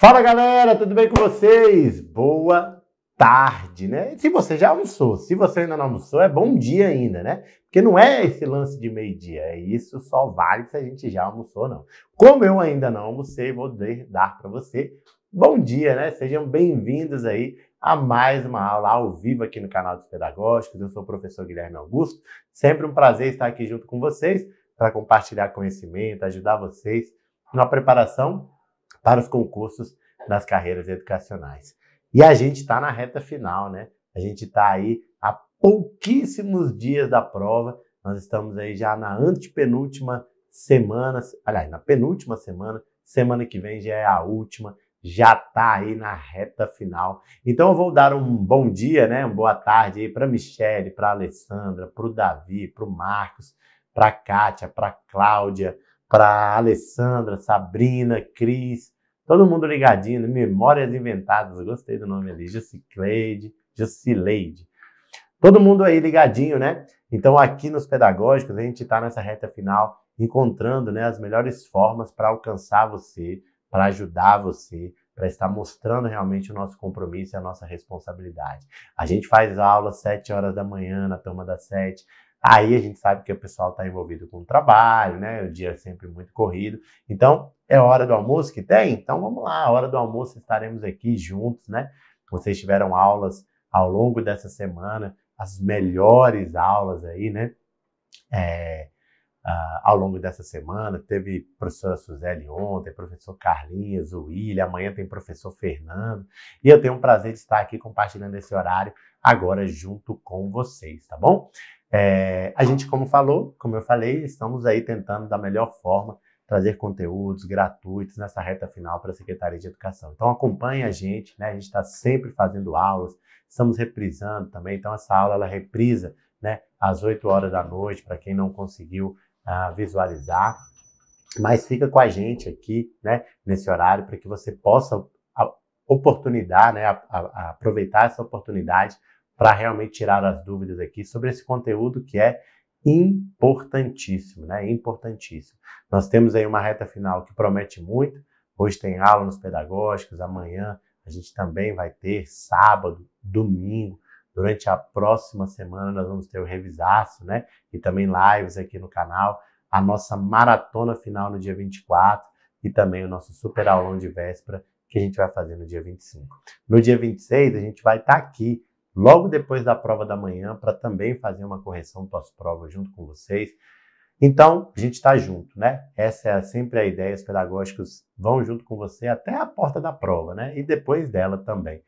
Fala galera, tudo bem com vocês? Boa tarde, né? Se você já almoçou, se você ainda não almoçou, é bom dia ainda, né? Porque não é esse lance de meio-dia, isso só vale se a gente já almoçou, não. Como eu ainda não almocei, vou dar para você bom dia, né? Sejam bem-vindos aí a mais uma aula ao vivo aqui no canal dos Pedagógicos. Eu sou o professor Guilherme Augusto, sempre um prazer estar aqui junto com vocês para compartilhar conhecimento, ajudar vocês na preparação para os concursos das carreiras educacionais. E a gente está na reta final, né? A gente está aí há pouquíssimos dias da prova. Nós estamos aí já na antepenúltima semana, aliás, na penúltima semana. Semana que vem já é a última, já está aí na reta final. Então eu vou dar um bom dia, né? Uma boa tarde aí para a Michele, para a Alessandra, para o Davi, para o Marcos, para a Kátia, para a Cláudia, para a Alessandra, Sabrina, Cris, todo mundo ligadinho, Memórias Inventadas, gostei do nome ali, Jusileide, todo mundo aí ligadinho, né? Então aqui nos Pedagógicos a gente está nessa reta final encontrando, né, as melhores formas para alcançar você, para ajudar você, para estar mostrando realmente o nosso compromisso e a nossa responsabilidade. A gente faz aula às 7 horas da manhã, na turma das 7. Aí a gente sabe que o pessoal está envolvido com o trabalho, né? O dia é sempre muito corrido. Então, é hora do almoço que tem? Então vamos lá, a hora do almoço estaremos aqui juntos, né? Vocês tiveram aulas ao longo dessa semana, as melhores aulas aí, né? Ao longo dessa semana, teve professora Suzeli ontem, professor Carlinhos, o William, amanhã tem professor Fernando, e eu tenho o prazer de estar aqui compartilhando esse horário agora junto com vocês, tá bom? A gente, como eu falei, estamos aí tentando da melhor forma trazer conteúdos gratuitos nessa reta final para a Secretaria de Educação. Então acompanhe a gente, né? A gente está sempre fazendo aulas, estamos reprisando também, então essa aula ela reprisa, né, às 8 horas da noite, para quem não conseguiu visualizar, mas fica com a gente aqui, né, nesse horário, para que você possa aproveitar essa oportunidade para realmente tirar as dúvidas aqui sobre esse conteúdo que é importantíssimo, né? Importantíssimo. Nós temos aí uma reta final que promete muito. Hoje tem aula nos Pedagógicos, amanhã a gente também vai ter, sábado, domingo. Durante a próxima semana nós vamos ter o Revisaço, né? E também lives aqui no canal. A nossa maratona final no dia 24 e também o nosso super aulão de véspera que a gente vai fazer no dia 25. No dia 26 a gente vai estar aqui logo depois da prova da manhã, para também fazer uma correção pós-prova junto com vocês. Então, a gente está junto, né? Essa é sempre a ideia, os pedagógicos vão junto com você até a porta da prova, né? E depois dela também,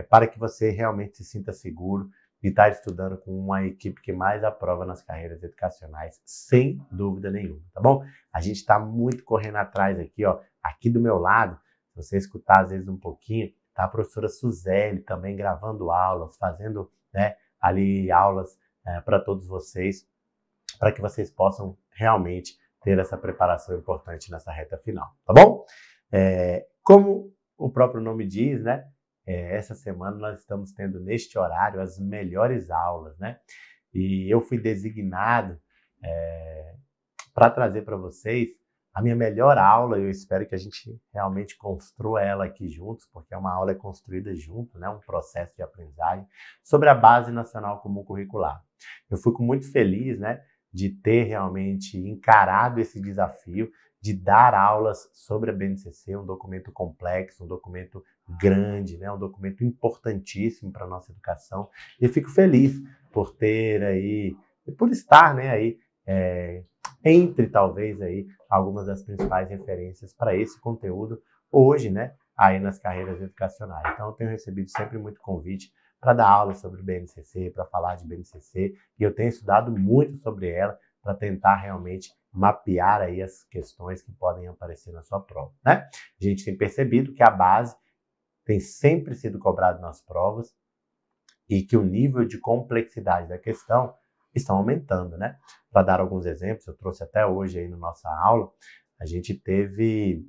para que você realmente se sinta seguro de estar estudando com uma equipe que mais aprova nas carreiras educacionais, sem dúvida nenhuma, tá bom? A gente está muito correndo atrás aqui, ó, aqui do meu lado, se você escutar às vezes um pouquinho, tá a professora Suzeli também gravando aulas, fazendo, né, ali aulas para todos vocês, para que vocês possam realmente ter essa preparação importante nessa reta final, tá bom? Como o próprio nome diz, né, essa semana nós estamos tendo neste horário as melhores aulas, né? E eu fui designado para trazer para vocês a minha melhor aula. Eu espero que a gente realmente construa ela aqui juntos, porque é uma aula construída junto, né? Um processo de aprendizagem sobre a Base Nacional Comum Curricular. Eu fico muito feliz, né, de ter realmente encarado esse desafio de dar aulas sobre a BNCC, um documento complexo, um documento grande, né? Um documento importantíssimo para a nossa educação. E fico feliz por ter aí, por estar, né, aí, entre talvez aí algumas das principais referências para esse conteúdo hoje, né, aí nas carreiras educacionais. Então eu tenho recebido sempre muito convite para dar aula sobre BNCC, para falar de BNCC, e eu tenho estudado muito sobre ela para tentar realmente mapear aí as questões que podem aparecer na sua prova, né? A gente tem percebido que a base tem sempre sido cobrada nas provas e que o nível de complexidade da questão estão aumentando, né? Para dar alguns exemplos, eu trouxe até hoje aí na nossa aula, a gente teve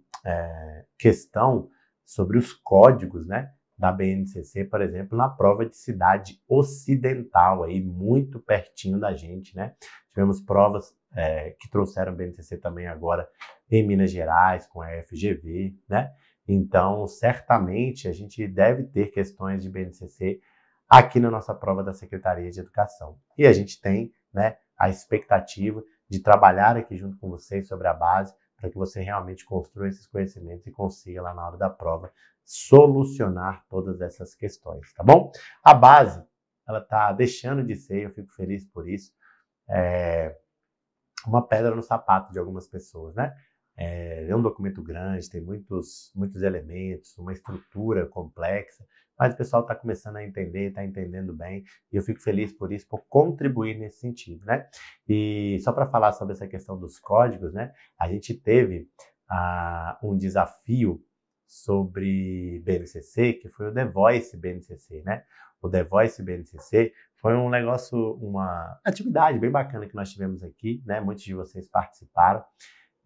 questão sobre os códigos, né, da BNCC, por exemplo, na prova de cidade ocidental, aí muito pertinho da gente, né? Tivemos provas que trouxeram BNCC também agora em Minas Gerais, com a FGV, né? Então, certamente, a gente deve ter questões de BNCC aqui na nossa prova da Secretaria de Educação. E a gente tem, né, a expectativa de trabalhar aqui junto com vocês sobre a base, para que você realmente construa esses conhecimentos e consiga lá na hora da prova solucionar todas essas questões, tá bom? A base, ela está deixando de ser, eu fico feliz por isso, uma pedra no sapato de algumas pessoas, né? É um documento grande, tem muitos elementos, uma estrutura complexa, mas o pessoal está começando a entender, está entendendo bem, e eu fico feliz por isso, por contribuir nesse sentido, né? E só para falar sobre essa questão dos códigos, né? A gente teve um desafio sobre BNCC, que foi o The Voice BNCC, né? O The Voice BNCC foi um negócio, uma atividade bem bacana que nós tivemos aqui, né? Muitos de vocês participaram.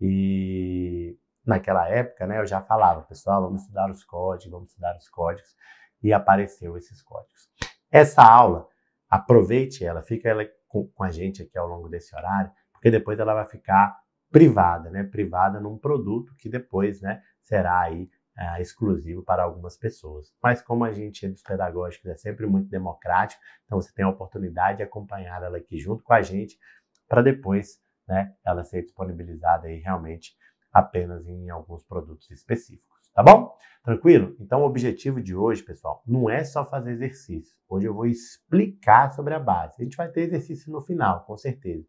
E naquela época, né, eu já falava, pessoal, vamos estudar os códigos, e apareceu esses códigos. Essa aula, aproveite ela, fica ela com a gente aqui ao longo desse horário, porque depois ela vai ficar privada, né, privada num produto que depois, né, será aí exclusivo para algumas pessoas. Mas como a gente dos pedagógicos é sempre muito democrático, então você tem a oportunidade de acompanhar ela aqui junto com a gente, para depois, né, ela ser disponibilizada aí realmente apenas em alguns produtos específicos, tá bom? Tranquilo? Então o objetivo de hoje, pessoal, não é só fazer exercício. Hoje eu vou explicar sobre a base. A gente vai ter exercício no final, com certeza.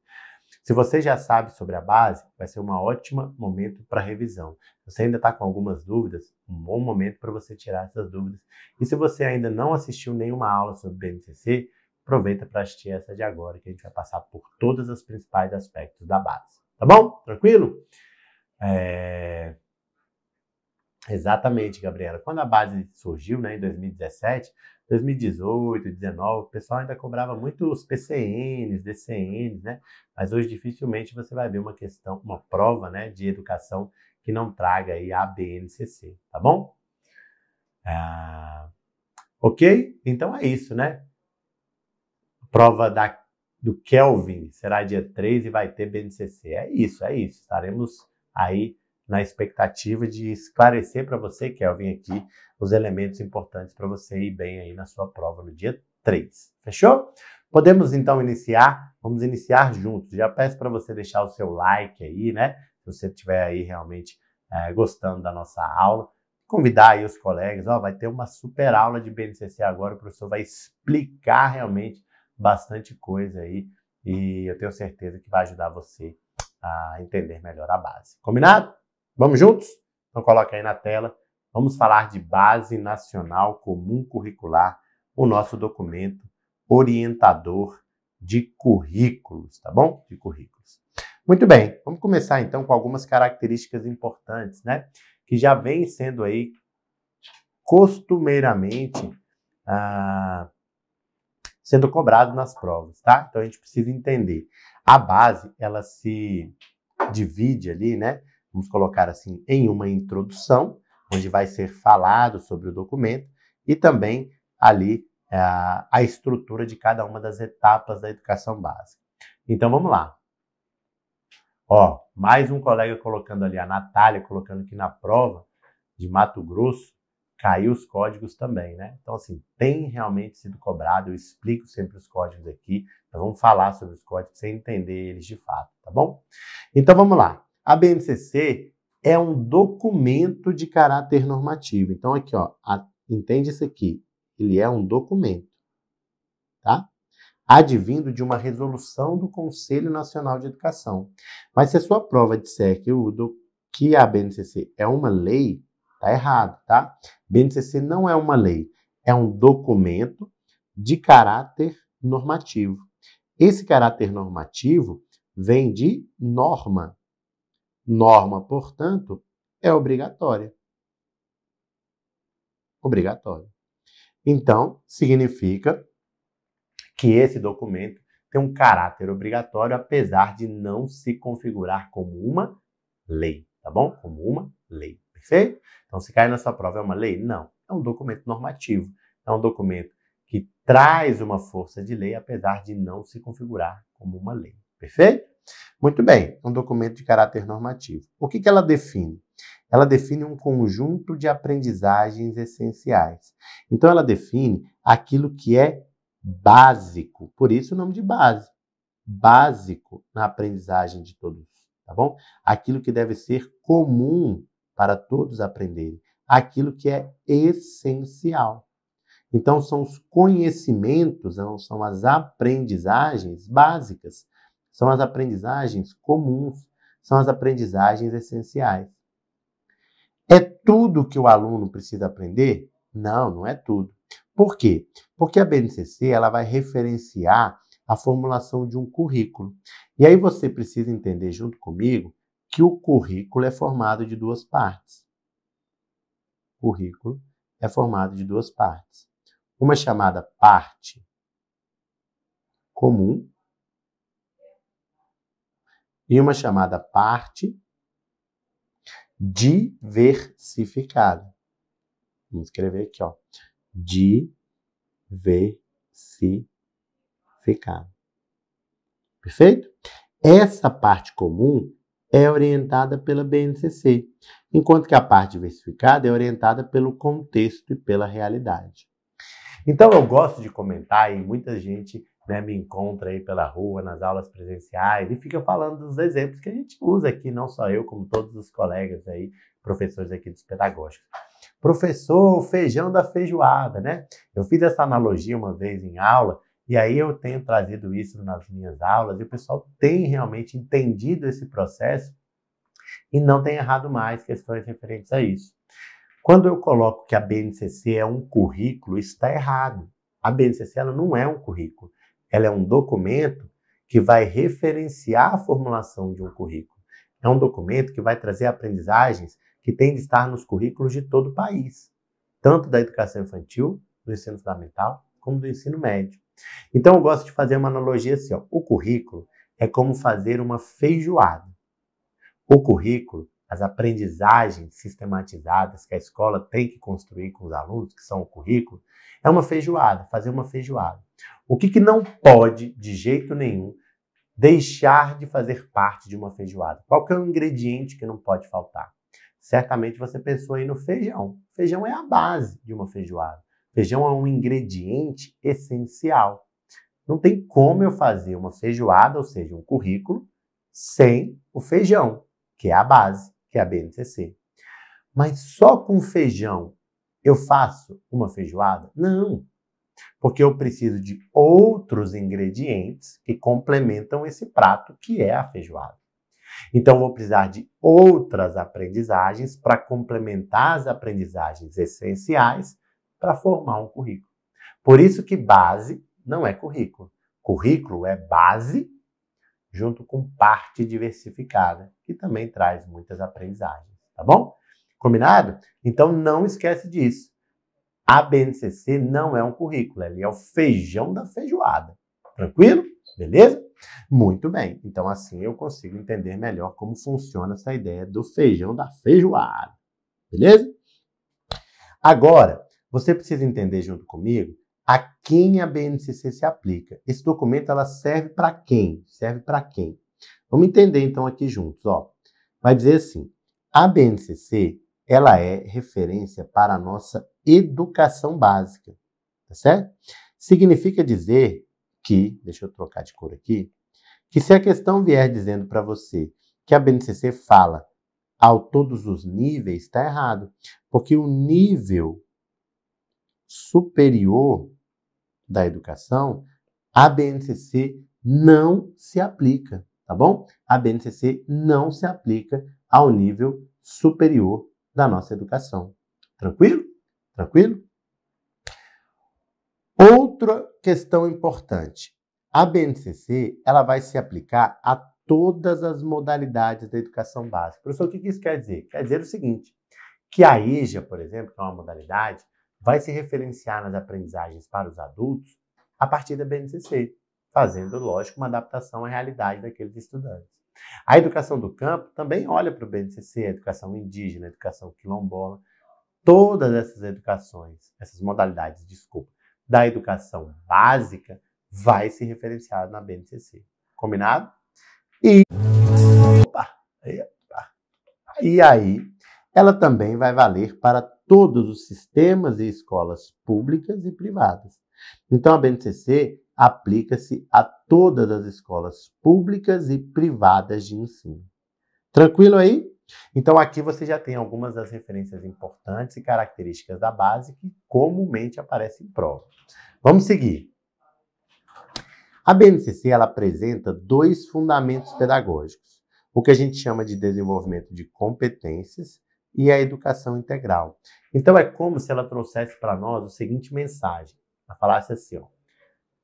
Se você já sabe sobre a base, vai ser um ótimo momento para revisão. Se você ainda está com algumas dúvidas, um bom momento para você tirar essas dúvidas. E se você ainda não assistiu nenhuma aula sobre BNCC, aproveita para assistir essa de agora, que a gente vai passar por todos os principais aspectos da base. Tá bom? Tranquilo? Exatamente, Gabriela. Quando a base surgiu, né, em 2017, 2018, 2019, o pessoal ainda cobrava muito os PCNs, DCNs, né? Mas hoje dificilmente você vai ver uma questão, uma prova, né, de educação que não traga aí a BNCC, tá bom? Ok? Então é isso, né? Prova do Kelvin será dia 3 e vai ter BNCC. É isso. Estaremos aí na expectativa de esclarecer para você, Kelvin, aqui os elementos importantes para você ir bem aí na sua prova no dia 3. Fechou? Podemos então iniciar? Vamos iniciar juntos. Já peço para você deixar o seu like aí, né? Se você estiver aí realmente gostando da nossa aula. Convidar aí os colegas. Vai ter uma super aula de BNCC agora. O professor vai explicar realmente bastante coisa aí e eu tenho certeza que vai ajudar você a entender melhor a base. Combinado? Vamos juntos? Então coloca aí na tela. Vamos falar de Base Nacional Comum Curricular, o nosso documento orientador de currículos, tá bom? De currículos. Muito bem, vamos começar então com algumas características importantes, né? Que já vem sendo aí costumeiramente sendo cobrado nas provas, tá? Então a gente precisa entender. A base, ela se divide ali, né? Vamos colocar assim, em uma introdução, onde vai ser falado sobre o documento, e também ali a estrutura de cada uma das etapas da educação básica. Então vamos lá. Mais um colega colocando ali, a Natália, colocando que na prova de Mato Grosso, caiu os códigos também, né? Então, assim, tem realmente sido cobrado, eu explico sempre os códigos aqui, nós vamos falar sobre os códigos sem entender eles de fato, tá bom? Então, vamos lá. A BNCC é um documento de caráter normativo. Então, aqui, entende isso aqui, ele é um documento, tá? Advindo de uma resolução do Conselho Nacional de Educação. Mas se a sua prova disser que a BNCC é uma lei, tá errado, tá? BNCC não é uma lei, é um documento de caráter normativo. Esse caráter normativo vem de norma. Norma, portanto, é obrigatória. Obrigatória. Então, significa que esse documento tem um caráter obrigatório, apesar de não se configurar como uma lei, tá bom? Como uma lei. Perfeito? Então, se cair na sua prova, é uma lei? Não. É um documento normativo. É um documento que traz uma força de lei, apesar de não se configurar como uma lei. Perfeito? Muito bem. É um documento de caráter normativo. O que ela define? ela define um conjunto de aprendizagens essenciais. Então, ela define aquilo que é básico, por isso o nome de base. Básico na aprendizagem de todos, tá bom? Aquilo que deve ser comum para todos aprenderem. Aquilo que é essencial. Então, são os conhecimentos, são as aprendizagens básicas, são as aprendizagens comuns, são as aprendizagens essenciais. É tudo que o aluno precisa aprender? Não, não é tudo. Por quê? Porque a BNCC ela vai referenciar a formulação de um currículo. E aí você precisa entender junto comigo que o currículo é formado de duas partes. O currículo é formado de duas partes. Uma chamada parte comum e uma chamada parte diversificada. Vamos escrever aqui, ó. Diversificada. Perfeito? Essa parte comum é orientada pela BNCC, enquanto que a parte diversificada é orientada pelo contexto e pela realidade. Então eu gosto de comentar e muita gente me encontra aí pela rua, nas aulas presenciais e fica falando dos exemplos que a gente usa aqui, não só eu, como todos os colegas aí, professores aqui dos pedagógicos. Professor, o feijão da feijoada, né? Eu fiz essa analogia uma vez em aula e aí eu tenho trazido isso nas minhas aulas e o pessoal tem realmente entendido esse processo e não tem errado mais questões referentes a isso. Quando eu coloco que a BNCC é um currículo, isso está errado. A BNCC ela não é um currículo. Ela é um documento que vai referenciar a formulação de um currículo. É um documento que vai trazer aprendizagens que têm de estar nos currículos de todo o país. Tanto da educação infantil, do ensino fundamental, como do ensino médio. Então eu gosto de fazer uma analogia assim, ó. O currículo é como fazer uma feijoada. O currículo, as aprendizagens sistematizadas que a escola tem que construir com os alunos, que são o currículo, é uma feijoada, fazer uma feijoada. O que não pode, de jeito nenhum, deixar de fazer parte de uma feijoada? Qual que é o ingrediente que não pode faltar? Certamente você pensou aí no feijão. Feijão é a base de uma feijoada. Feijão é um ingrediente essencial. Não tem como eu fazer uma feijoada, ou seja, um currículo, sem o feijão, que é a base, que é a BNCC. Mas só com feijão eu faço uma feijoada? Não, porque eu preciso de outros ingredientes que complementam esse prato, que é a feijoada. Então, eu vou precisar de outras aprendizagens para complementar as aprendizagens essenciais para formar um currículo. Por isso que base não é currículo. Currículo é base junto com parte diversificada, que também traz muitas aprendizagens, tá bom? Combinado? Então não esquece disso. A BNCC não é um currículo, ele é o feijão da feijoada. Tranquilo? Beleza? Muito bem. Então assim eu consigo entender melhor como funciona essa ideia do feijão da feijoada. Beleza? Agora, você precisa entender junto comigo a quem a BNCC se aplica. Esse documento ela serve para quem? Serve para quem? Vamos entender então aqui juntos. Ó. Vai dizer assim, a BNCC ela é referência para a nossa educação básica. Tá certo? Significa dizer que, deixa eu trocar de cor aqui, que se a questão vier dizendo para você que a BNCC fala a todos os níveis, está errado. Porque o nível superior da educação, a BNCC não se aplica, tá bom? A BNCC não se aplica ao nível superior da nossa educação. Tranquilo? Tranquilo? Outra questão importante. A BNCC, ela vai se aplicar a todas as modalidades da educação básica. Professor, o que isso quer dizer? Quer dizer o seguinte, que a EJA, por exemplo, que é uma modalidade, vai se referenciar nas aprendizagens para os adultos a partir da BNCC, fazendo, lógico, uma adaptação à realidade daqueles estudantes. A educação do campo também olha para o BNCC, a educação indígena, a educação quilombola, todas essas educações, essas modalidades, da educação básica, vai se referenciar na BNCC. Combinado? E aí, ela também vai valer para todos os sistemas e escolas públicas e privadas. Então, a BNCC aplica-se a todas as escolas públicas e privadas de ensino. Tranquilo aí? Então, aqui você já tem algumas das referências importantes e características da base que comumente aparecem em prova. Vamos seguir. A BNCC ela apresenta 2 fundamentos pedagógicos, o que a gente chama de desenvolvimento de competências e a educação integral. Então, é como se ela trouxesse para nós a seguinte mensagem. Ela falasse assim, ó,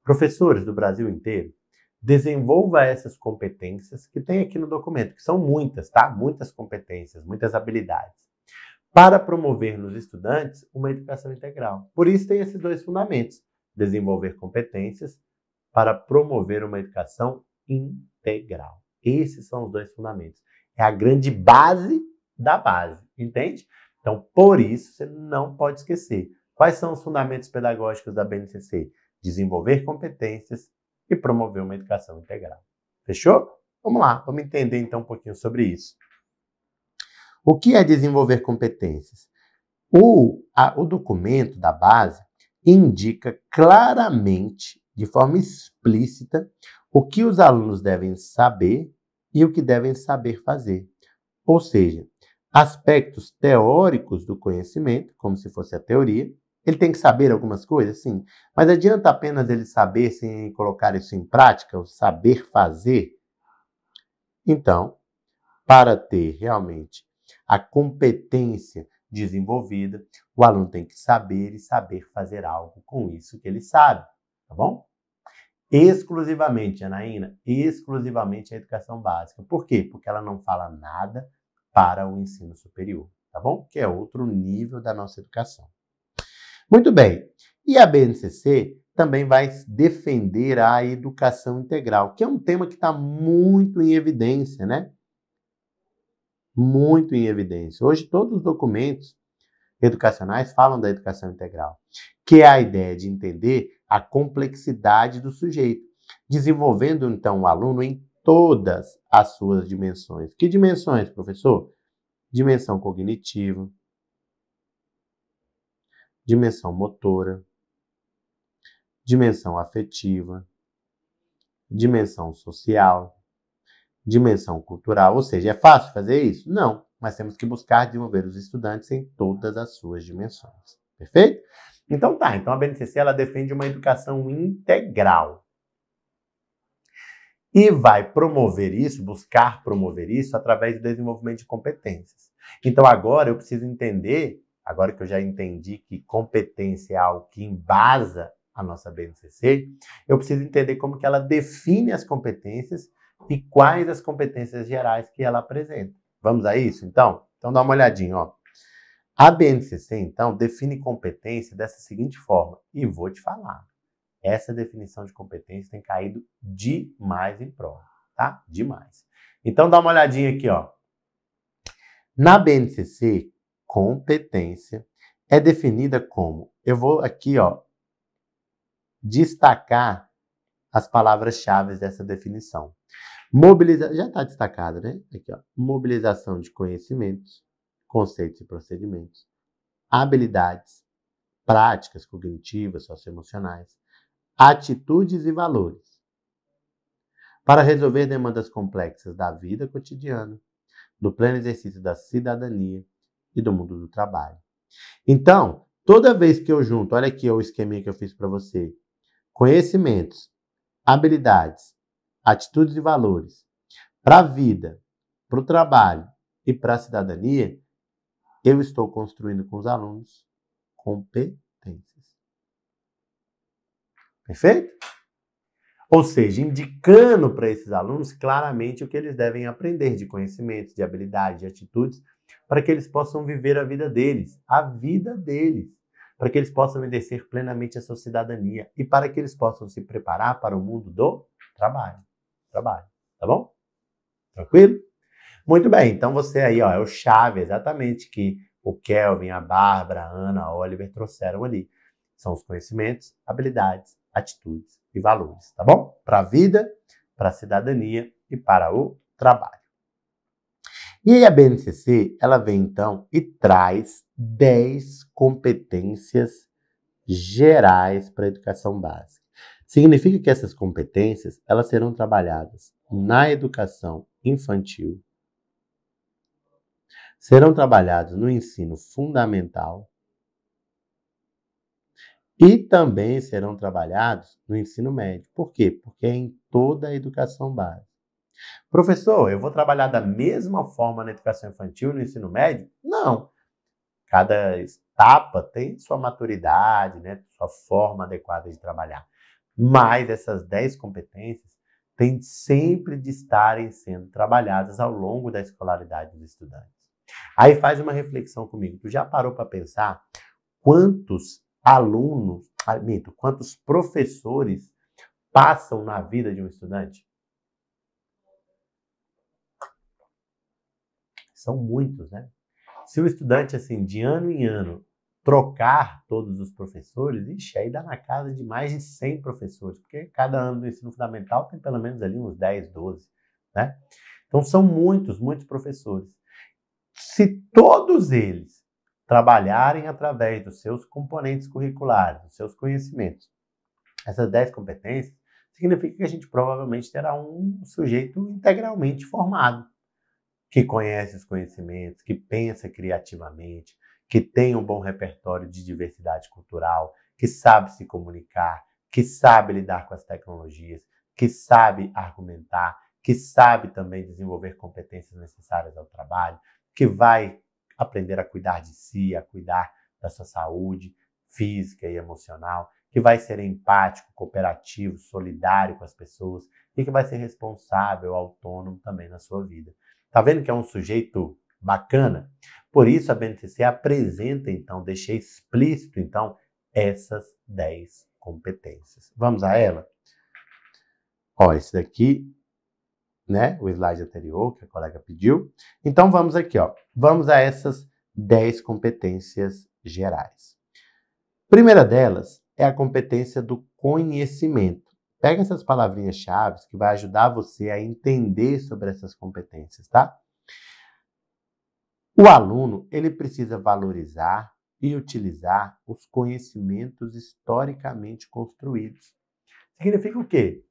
professores do Brasil inteiro, desenvolva essas competências que tem aqui no documento, que são muitas, tá? Muitas competências, muitas habilidades, para promover nos estudantes uma educação integral. Por isso tem esses 2 fundamentos, desenvolver competências para promover uma educação integral. Esses são os 2 fundamentos. É a grande base da base, entende? Então, por isso, você não pode esquecer. Quais são os fundamentos pedagógicos da BNCC? Desenvolver competências e promover uma educação integral. Fechou? Vamos lá, vamos entender então um pouquinho sobre isso. O que é desenvolver competências? O documento da base indica claramente, de forma explícita, o que os alunos devem saber e o que devem saber fazer. Ou seja, aspectos teóricos do conhecimento, como se fosse a teoria. Ele tem que saber algumas coisas, sim, mas adianta apenas ele saber sem colocar isso em prática, o saber fazer? Então, para ter realmente a competência desenvolvida, o aluno tem que saber e saber fazer algo com isso que ele sabe, tá bom? Exclusivamente, Janaína, exclusivamente a educação básica. Por quê? Porque ela não fala nada para o ensino superior, tá bom? Que é outro nível da nossa educação. Muito bem. E a BNCC também vai defender a educação integral, que é um tema que está muito em evidência, né? Muito em evidência. Hoje todos os documentos educacionais falam da educação integral, que é a ideia de entender a complexidade do sujeito, desenvolvendo então o aluno em todas as suas dimensões. Que dimensões, professor? Dimensão cognitiva, dimensão motora, dimensão afetiva, dimensão social, dimensão cultural. Ou seja, é fácil fazer isso? Não, mas temos que buscar desenvolver os estudantes em todas as suas dimensões. Perfeito? Então tá, então a BNCC ela defende uma educação integral. E vai promover isso, buscar promover isso através do desenvolvimento de competências. Então agora eu preciso entender, agora que eu já entendi que competência é algo que embasa a nossa BNCC, eu preciso entender como que ela define as competências e quais as competências gerais que ela apresenta. Vamos a isso, então? Então dá uma olhadinha, ó. A BNCC, então, define competência dessa seguinte forma, e vou te falar. Essa definição de competência tem caído demais em prova, tá? Demais. Então dá uma olhadinha aqui, ó. Na BNCC, competência é definida como, eu vou aqui, ó, destacar as palavras-chave dessa definição. Já está destacado, né? Aqui, ó. Mobilização de conhecimentos, conceitos e procedimentos, habilidades, práticas cognitivas, socioemocionais, atitudes e valores, para resolver demandas complexas da vida cotidiana, do pleno exercício da cidadania e do mundo do trabalho. Então, toda vez que eu junto, olha aqui o esqueminha que eu fiz para você, conhecimentos, habilidades, atitudes e valores, para a vida, para o trabalho e para a cidadania, eu estou construindo com os alunos competências. Perfeito? Ou seja, indicando para esses alunos claramente o que eles devem aprender de conhecimentos, de habilidades, de atitudes, para que eles possam viver a vida deles, para que eles possam exercer plenamente a sua cidadania e para que eles possam se preparar para o mundo do trabalho. Tá bom? Tranquilo? Muito bem, então você aí, ó, é o chave exatamente que o Kelvin, a Bárbara, a Ana, a Oliver trouxeram ali. São os conhecimentos, habilidades, atitudes e valores, tá bom? Para a vida, para a cidadania e para o trabalho. E aí a BNCC, ela vem então e traz 10 competências gerais para a educação básica. Significa que essas competências, elas serão trabalhadas na educação infantil, serão trabalhadas no ensino fundamental e também serão trabalhados no ensino médio. Por quê? Porque é em toda a educação básica. Professor, eu vou trabalhar da mesma forma na educação infantil e no ensino médio? Não. Cada etapa tem sua maturidade, né, sua forma adequada de trabalhar. Mas essas 10 competências têm sempre de estarem sendo trabalhadas ao longo da escolaridade dos estudantes. Aí faz uma reflexão comigo. Tu já parou para pensar quantos alunos, quantos professores passam na vida de um estudante? São muitos, né? Se o estudante, assim, de ano em ano, trocar todos os professores, ixi, aí dá na casa de mais de 100 professores, porque cada ano do ensino fundamental tem pelo menos ali uns 10, 12, né? Então são muitos, muitos professores. Se todos eles trabalharem através dos seus componentes curriculares, dos seus conhecimentos, essas 10 competências, significa que a gente provavelmente terá um sujeito integralmente formado, que conhece os conhecimentos, que pensa criativamente, que tem um bom repertório de diversidade cultural, que sabe se comunicar, que sabe lidar com as tecnologias, que sabe argumentar, que sabe também desenvolver competências necessárias ao trabalho, que vai aprender a cuidar de si, a cuidar da sua saúde física e emocional, que vai ser empático, cooperativo, solidário com as pessoas e que vai ser responsável, autônomo também na sua vida. Tá vendo que é um sujeito bacana? Por isso a BNCC apresenta, então, deixa explícito, então, essas 10 competências. Vamos a ela? Ó, esse daqui, né, o slide anterior que a colega pediu. Então vamos aqui, ó. Vamos a essas 10 competências gerais. Primeira delas é a competência do conhecimento. Pega essas palavrinhas-chave que vai ajudar você a entender sobre essas competências, tá? O aluno, ele precisa valorizar e utilizar os conhecimentos historicamente construídos. Significa o quê?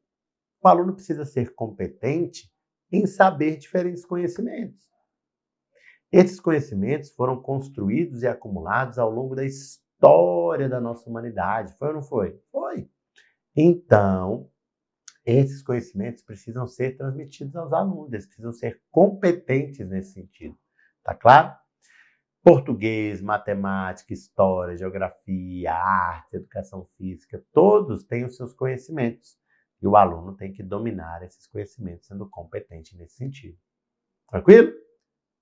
O aluno precisa ser competente em saber diferentes conhecimentos. Esses conhecimentos foram construídos e acumulados ao longo da história da nossa humanidade. Foi ou não foi? Foi. Então, esses conhecimentos precisam ser transmitidos aos alunos, eles precisam ser competentes nesse sentido. Tá claro? Português, matemática, história, geografia, arte, educação física, todos têm os seus conhecimentos. E o aluno tem que dominar esses conhecimentos, sendo competente nesse sentido. Tranquilo?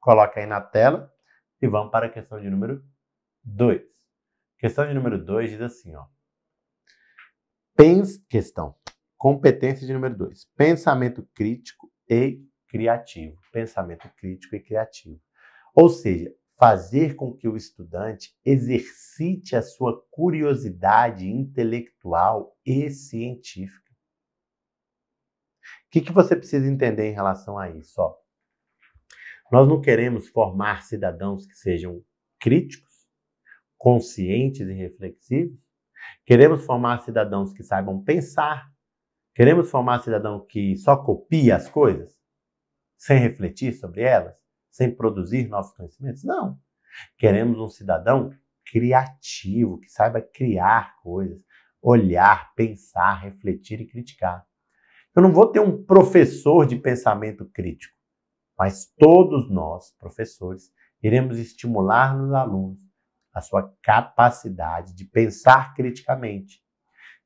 Coloca aí na tela e vamos para a questão de número 2. Questão de número 2 diz assim, ó. Competência de número 2. Pensamento crítico e criativo. Pensamento crítico e criativo. Ou seja, fazer com que o estudante exercite a sua curiosidade intelectual e científica. O que você precisa entender em relação a isso? Ó, nós não queremos formar cidadãos que sejam críticos, conscientes e reflexivos. Queremos formar cidadãos que saibam pensar. Queremos formar cidadão que só copia as coisas, sem refletir sobre elas, sem produzir novos conhecimentos? Não. Queremos um cidadão criativo, que saiba criar coisas, olhar, pensar, refletir e criticar. Eu não vou ter um professor de pensamento crítico, mas todos nós, professores, iremos estimular nos alunos a sua capacidade de pensar criticamente,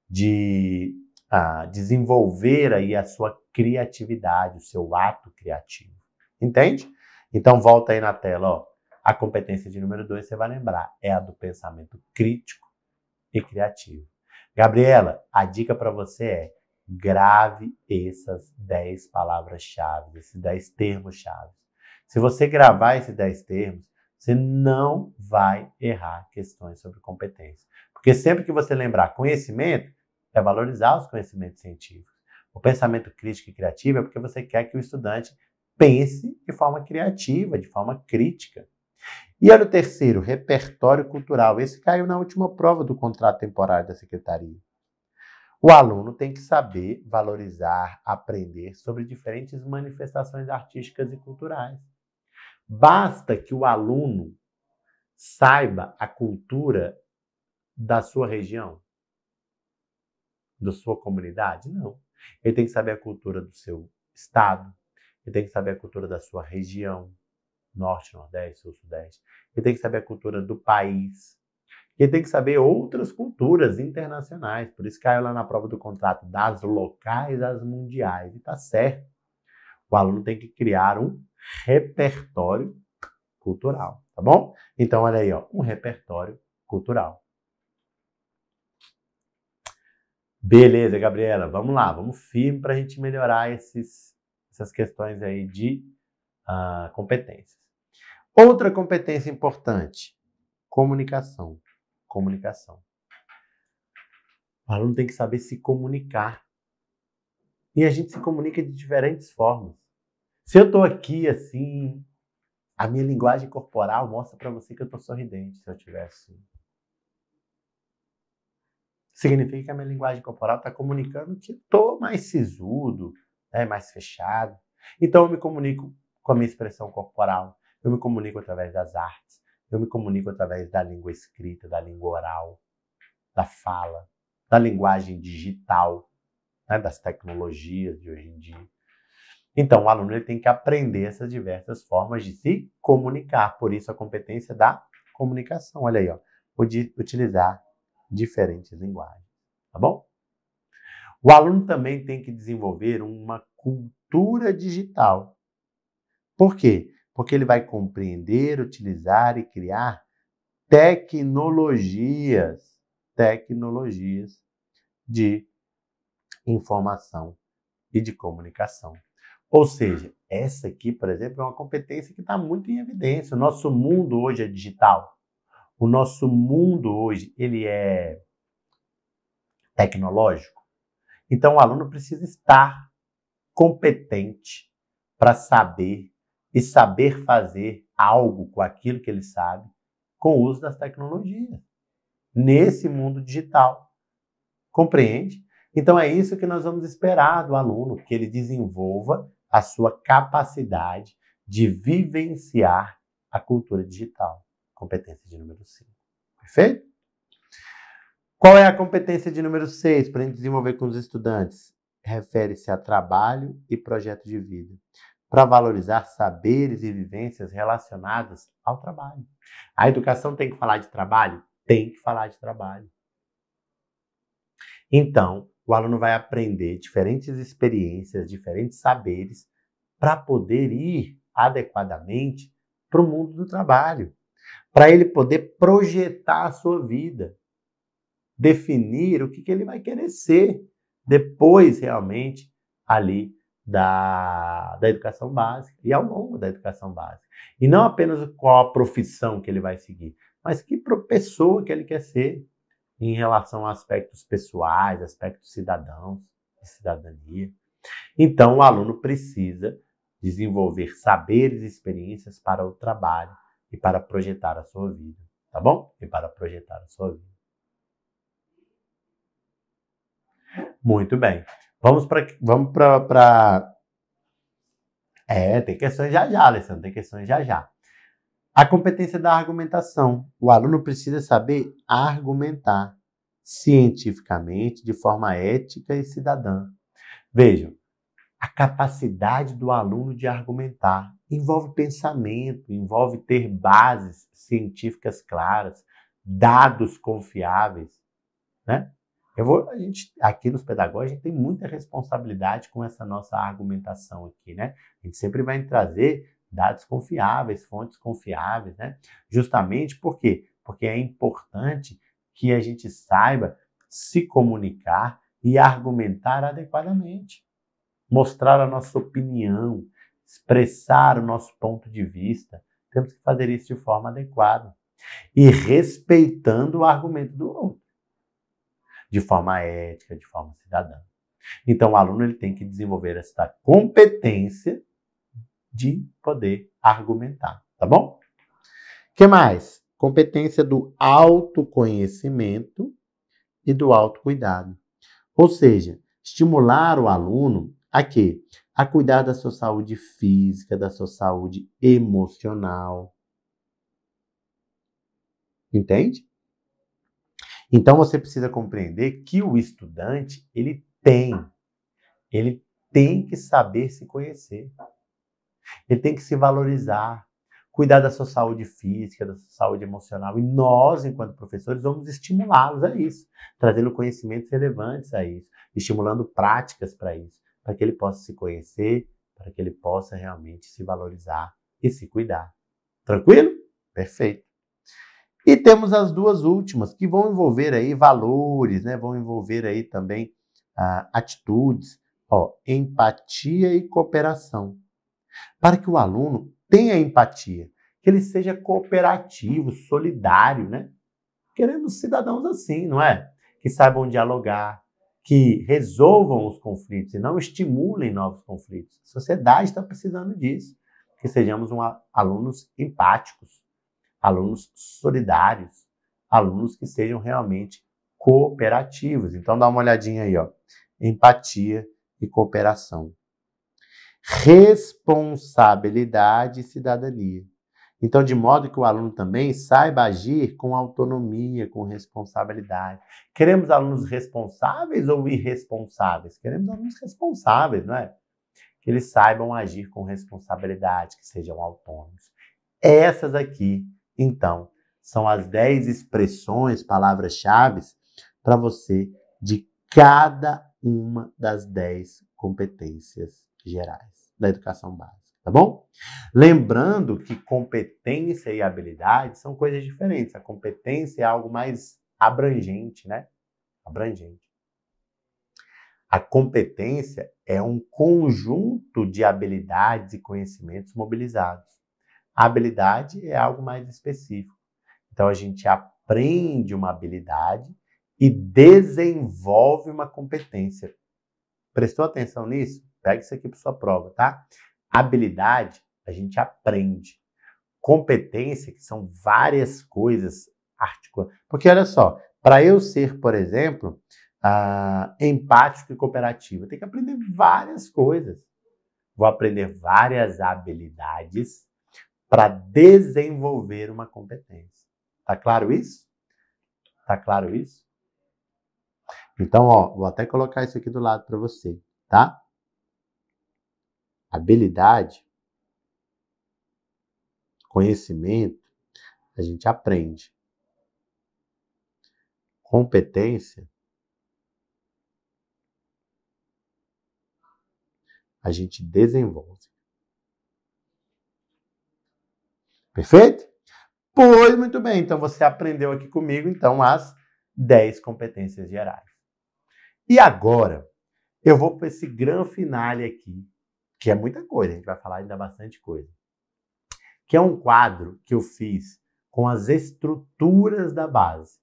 de desenvolver aí a sua criatividade, o seu ato criativo. Entende? Então volta aí na tela, ó. A competência de número 2, você vai lembrar, é a do pensamento crítico e criativo. Gabriela, a dica para você é: grave essas 10 palavras-chave, esses 10 termos-chave. Se você gravar esses 10 termos, você não vai errar questões sobre competência. Porque sempre que você lembrar conhecimento, é valorizar os conhecimentos científicos. O pensamento crítico e criativo é porque você quer que o estudante pense de forma criativa, de forma crítica. E olha o terceiro, repertório cultural. Esse caiu na última prova do contrato temporário da secretaria. O aluno tem que saber valorizar, aprender sobre diferentes manifestações artísticas e culturais. Basta que o aluno saiba a cultura da sua região, da sua comunidade? Não. Ele tem que saber a cultura do seu estado, ele tem que saber a cultura da sua região, norte, nordeste, sul, sudeste. Ele tem que saber a cultura do país. Ele tem que saber outras culturas internacionais. Por isso caiu lá na prova do contrato, das locais às mundiais. E está certo. O aluno tem que criar um repertório cultural, tá bom? Então, olha aí, ó, um repertório cultural. Beleza, Gabriela, vamos lá, vamos firme para a gente melhorar essas questões aí de competências. Outra competência importante, comunicação. Comunicação. O aluno tem que saber se comunicar. E a gente se comunica de diferentes formas. Se eu estou aqui assim, a minha linguagem corporal mostra para você que eu estou sorridente, se eu estiver assim. Significa que a minha linguagem corporal está comunicando que eu estou mais sisudo, né, mais fechado. Então eu me comunico com a minha expressão corporal, eu me comunico através das artes, eu me comunico através da língua escrita, da língua oral, da fala, da linguagem digital, né, das tecnologias de hoje em dia. Então o aluno ele tem que aprender essas diversas formas de se comunicar, por isso a competência da comunicação. Olha aí, ó, utilizar diferentes linguagens, tá bom? O aluno também tem que desenvolver uma cultura digital. Por quê? Porque ele vai compreender, utilizar e criar tecnologias de informação e de comunicação. Ou seja, essa aqui, por exemplo, é uma competência que está muito em evidência. O nosso mundo hoje é digital. O nosso mundo hoje, ele é tecnológico. Então, o aluno precisa estar competente para saber e saber fazer algo com aquilo que ele sabe com o uso das tecnologias, nesse mundo digital. Compreende? Então, é isso que nós vamos esperar do aluno, que ele desenvolva a sua capacidade de vivenciar a cultura digital. Competência de número 5. Perfeito? Qual é a competência de número 6 para a gente desenvolver com os estudantes? Refere-se a trabalho e projeto de vida, para valorizar saberes e vivências relacionadas ao trabalho. A educação tem que falar de trabalho? Tem que falar de trabalho. Então, o aluno vai aprender diferentes experiências, diferentes saberes, para poder ir adequadamente para o mundo do trabalho, para ele poder projetar a sua vida, definir o que ele vai querer ser depois realmente ali da educação básica e ao longo da educação básica. E não apenas qual a profissão que ele vai seguir, mas que pessoa que ele quer ser em relação a aspectos pessoais, aspectos cidadãos, de cidadania. Então, o aluno precisa desenvolver saberes e experiências para o trabalho e para projetar a sua vida, tá bom? E para projetar a sua vida. Muito bem. Vamos para... tem questões já, Alessandro, tem questões já. A competência da argumentação. O aluno precisa saber argumentar cientificamente, de forma ética e cidadã. Vejam, a capacidade do aluno de argumentar envolve pensamento, envolve ter bases científicas claras, dados confiáveis, né? A gente, aqui nos pedagogos, a gente tem muita responsabilidade com essa nossa argumentação aqui, né? A gente sempre vai trazer dados confiáveis, fontes confiáveis, né? Justamente por quê? Porque é importante que a gente saiba se comunicar e argumentar adequadamente. Mostrar a nossa opinião, expressar o nosso ponto de vista. Temos que fazer isso de forma adequada. E respeitando o argumento do outro. De forma ética, de forma cidadã. Então, o aluno ele tem que desenvolver essa competência de poder argumentar, tá bom? O que mais? Competência do autoconhecimento e do autocuidado. Ou seja, estimular o aluno a quê? A cuidar da sua saúde física, da sua saúde emocional. Entende? Então você precisa compreender que o estudante, ele tem que saber se conhecer. Ele tem que se valorizar, cuidar da sua saúde física, da sua saúde emocional. E nós, enquanto professores, vamos estimulá-los a isso, trazendo conhecimentos relevantes a isso, estimulando práticas para isso, para que ele possa se conhecer, para que ele possa realmente se valorizar e se cuidar. Tranquilo? Perfeito. E temos as duas últimas, que vão envolver aí valores, né? Vão envolver aí também atitudes, empatia e cooperação. Para que o aluno tenha empatia, que ele seja cooperativo, solidário, né? Queremos cidadãos assim, não é? Que saibam dialogar, que resolvam os conflitos e não estimulem novos conflitos. A sociedade está precisando disso, que sejamos alunos empáticos, alunos solidários, alunos que sejam realmente cooperativos. Então dá uma olhadinha aí, empatia e cooperação. Responsabilidade e cidadania. Então, de modo que o aluno também saiba agir com autonomia, com responsabilidade. Queremos alunos responsáveis ou irresponsáveis? Queremos alunos responsáveis, não é? Que eles saibam agir com responsabilidade, que sejam autônomos. Essas aqui, então, são as 10 expressões, palavras-chave, para você de cada uma das 10 competências gerais da educação básica, tá bom? Lembrando que competência e habilidade são coisas diferentes. A competência é algo mais abrangente, né? Abrangente. A competência é um conjunto de habilidades e conhecimentos mobilizados. A habilidade é algo mais específico. Então, a gente aprende uma habilidade e desenvolve uma competência. Prestou atenção nisso? Pega isso aqui para sua prova, tá? Habilidade, a gente aprende. Competência, que são várias coisas articuladas. Porque, olha só, para eu ser, por exemplo, empático e cooperativo, eu tenho que aprender várias coisas. Vou aprender várias habilidades para desenvolver uma competência. Tá claro isso? Tá claro isso? Então, vou até colocar isso aqui do lado para você, tá? Habilidade, conhecimento, a gente aprende. Competência, a gente desenvolve. Perfeito? Pois muito bem, então você aprendeu aqui comigo então as 10 competências gerais. E agora, eu vou para esse grande finale aqui, que é muita coisa, a gente vai falar ainda bastante coisa. Que é um quadro que eu fiz com as estruturas da base.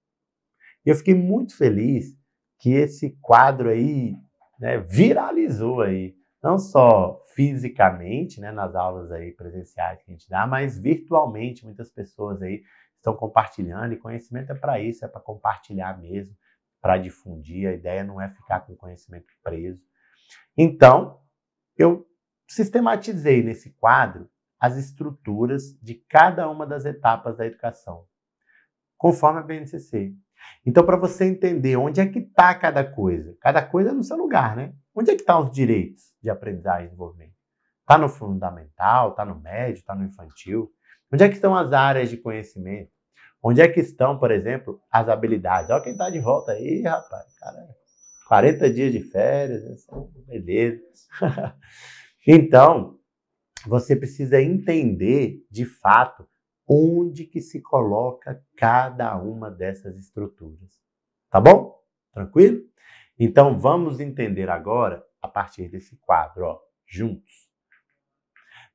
E eu fiquei muito feliz que esse quadro aí, né, viralizou aí, não só fisicamente, né, nas aulas aí presenciais que a gente dá, mas virtualmente muitas pessoas aí estão compartilhando, e conhecimento é para isso, é para compartilhar mesmo, para difundir. A ideia não é ficar com o conhecimento preso. Então, eu sistematizei nesse quadro as estruturas de cada uma das etapas da educação, conforme a BNCC. Então, para você entender onde é que está cada coisa é no seu lugar, né? Onde é que estão os direitos de aprendizagem e desenvolvimento? Está no fundamental, está no médio, está no infantil? Onde é que estão as áreas de conhecimento? Onde é que estão, por exemplo, as habilidades? Olha quem está de volta aí, rapaz. Cara, 40 dias de férias, beleza. Então, você precisa entender, de fato, onde que se coloca cada uma dessas estruturas. Tá bom? Tranquilo? Então, vamos entender agora a partir desse quadro, juntos.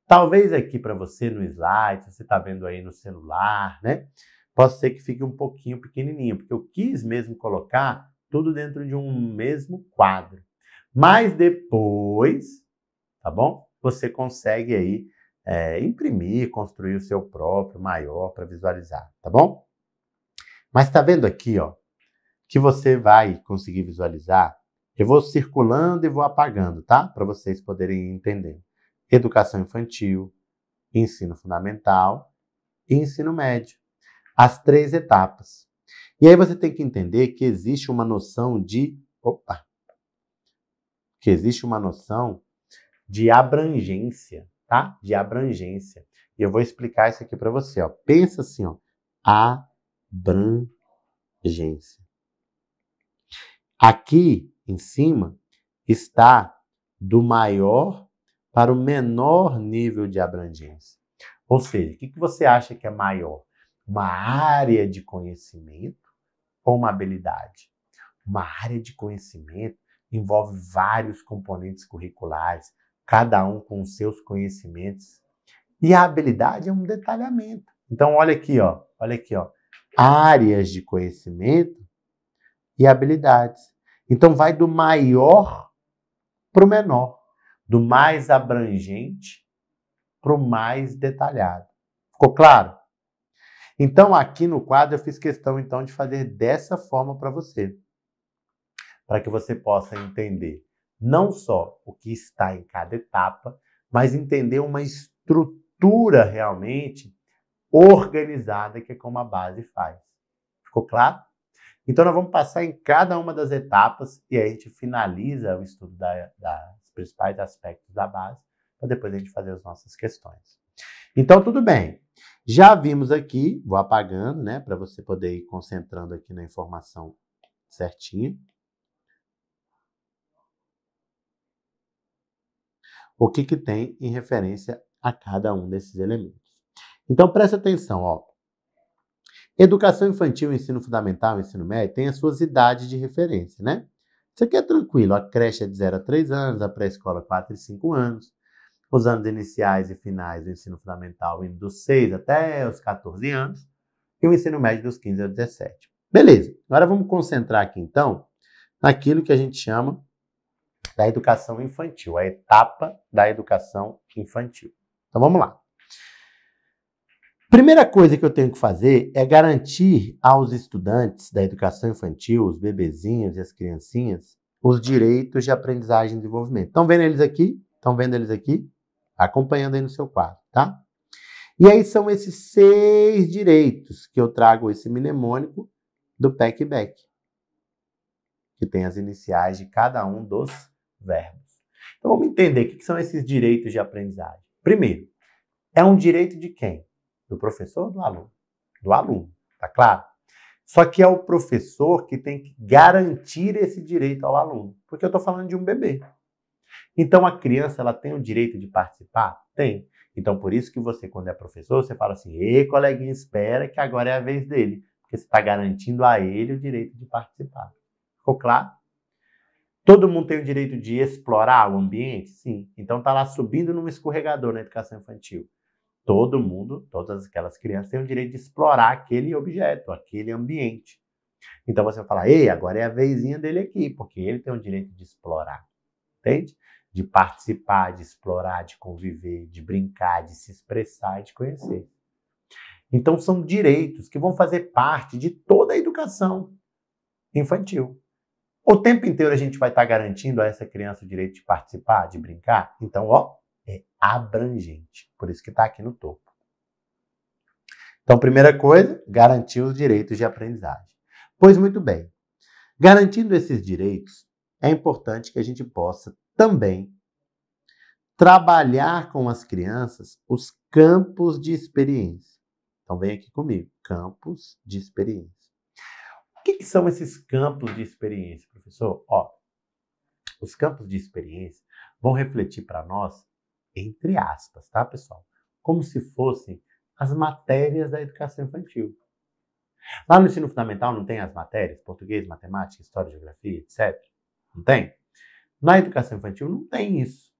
Talvez aqui para você no slide, você está vendo aí no celular, né? Pode ser que fique um pouquinho pequenininho, porque eu quis mesmo colocar tudo dentro de um mesmo quadro. Mas depois, tá bom? Você consegue aí imprimir, construir o seu próprio maior para visualizar, tá bom? Mas tá vendo aqui, ó, que você vai conseguir visualizar? Eu vou circulando e vou apagando, tá? Para vocês poderem entender. Educação infantil, ensino fundamental e ensino médio. As 3 etapas. E aí você tem que entender que existe uma noção de... que existe uma noção de abrangência, tá? De abrangência. E eu vou explicar isso aqui para você, ó. Pensa assim, ó. Abrangência. Aqui em cima está do maior para o menor nível de abrangência. Ou seja, o que você acha que é maior? Uma área de conhecimento ou uma habilidade? Uma área de conhecimento envolve vários componentes curriculares, cada um com os seus conhecimentos. E a habilidade é um detalhamento. Então, olha aqui, ó. Olha aqui, ó. Áreas de conhecimento e habilidades. Então, vai do maior para o menor, do mais abrangente para o mais detalhado. Ficou claro? Então, aqui no quadro, eu fiz questão, então, de fazer dessa forma para você. Para que você possa entender não só o que está em cada etapa, mas entender uma estrutura realmente organizada, que é como a base faz. Ficou claro? Então, nós vamos passar em cada uma das etapas e aí a gente finaliza o estudo dos principais aspectos da base, para depois a gente fazer as nossas questões. Então, tudo bem. Já vimos aqui, vou apagando, né, para você poder ir concentrando aqui na informação certinha. O que tem em referência a cada um desses elementos. Então, presta atenção, ó. Educação infantil, ensino fundamental, ensino médio, tem as suas idades de referência, né? Isso aqui é tranquilo. A creche é de 0 a 3 anos, a pré-escola 4 e 5 anos, os anos iniciais e finais do ensino fundamental indo dos 6 até os 14 anos, e o ensino médio dos 15 aos 17. Beleza. Agora vamos concentrar aqui, então, naquilo que a gente chama da educação infantil, a etapa da educação infantil. Então, vamos lá. Primeira coisa que eu tenho que fazer é garantir aos estudantes da educação infantil, os bebezinhos e as criancinhas, os direitos de aprendizagem e desenvolvimento. Estão vendo eles aqui? Estão vendo eles aqui? Acompanhando aí no seu quadro, tá? E aí são esses 6 direitos que eu trago esse mnemônico do PEC-BEC, que tem as iniciais de cada um dos verbos. Então vamos entender o que são esses direitos de aprendizagem. Primeiro, é um direito de quem? Do professor ou do aluno? Do aluno, tá claro? Só que é o professor que tem que garantir esse direito ao aluno, porque eu estou falando de um bebê. Então a criança ela tem o direito de participar? Tem. Então por isso que você, quando é professor, você fala assim, ei, coleguinha, espera que agora é a vez dele, porque você está garantindo a ele o direito de participar. Ficou claro? Todo mundo tem o direito de explorar o ambiente? Sim. Então está lá subindo num escorregador na educação infantil. Todo mundo, todas aquelas crianças têm o direito de explorar aquele objeto, aquele ambiente. Então você vai falar, ei, agora é a vezinha dele aqui, porque ele tem o direito de explorar. Entende? De participar, de explorar, de conviver, de brincar, de se expressar e de conhecer. Então são direitos que vão fazer parte de toda a educação infantil. O tempo inteiro a gente vai estar garantindo a essa criança o direito de participar, de brincar? Então, ó, é abrangente. Por isso que está aqui no topo. Então, primeira coisa, garantir os direitos de aprendizagem. Pois muito bem. Garantindo esses direitos, é importante que a gente possa também trabalhar com as crianças os campos de experiência. Então, vem aqui comigo. Campos de experiência. O que são esses campos de experiência, professor? Ó, os campos de experiência vão refletir para nós, entre aspas, tá, pessoal? Como se fossem as matérias da educação infantil. Lá no ensino fundamental não tem as matérias? Português, matemática, história, geografia, etc. Não tem? Na educação infantil não tem isso.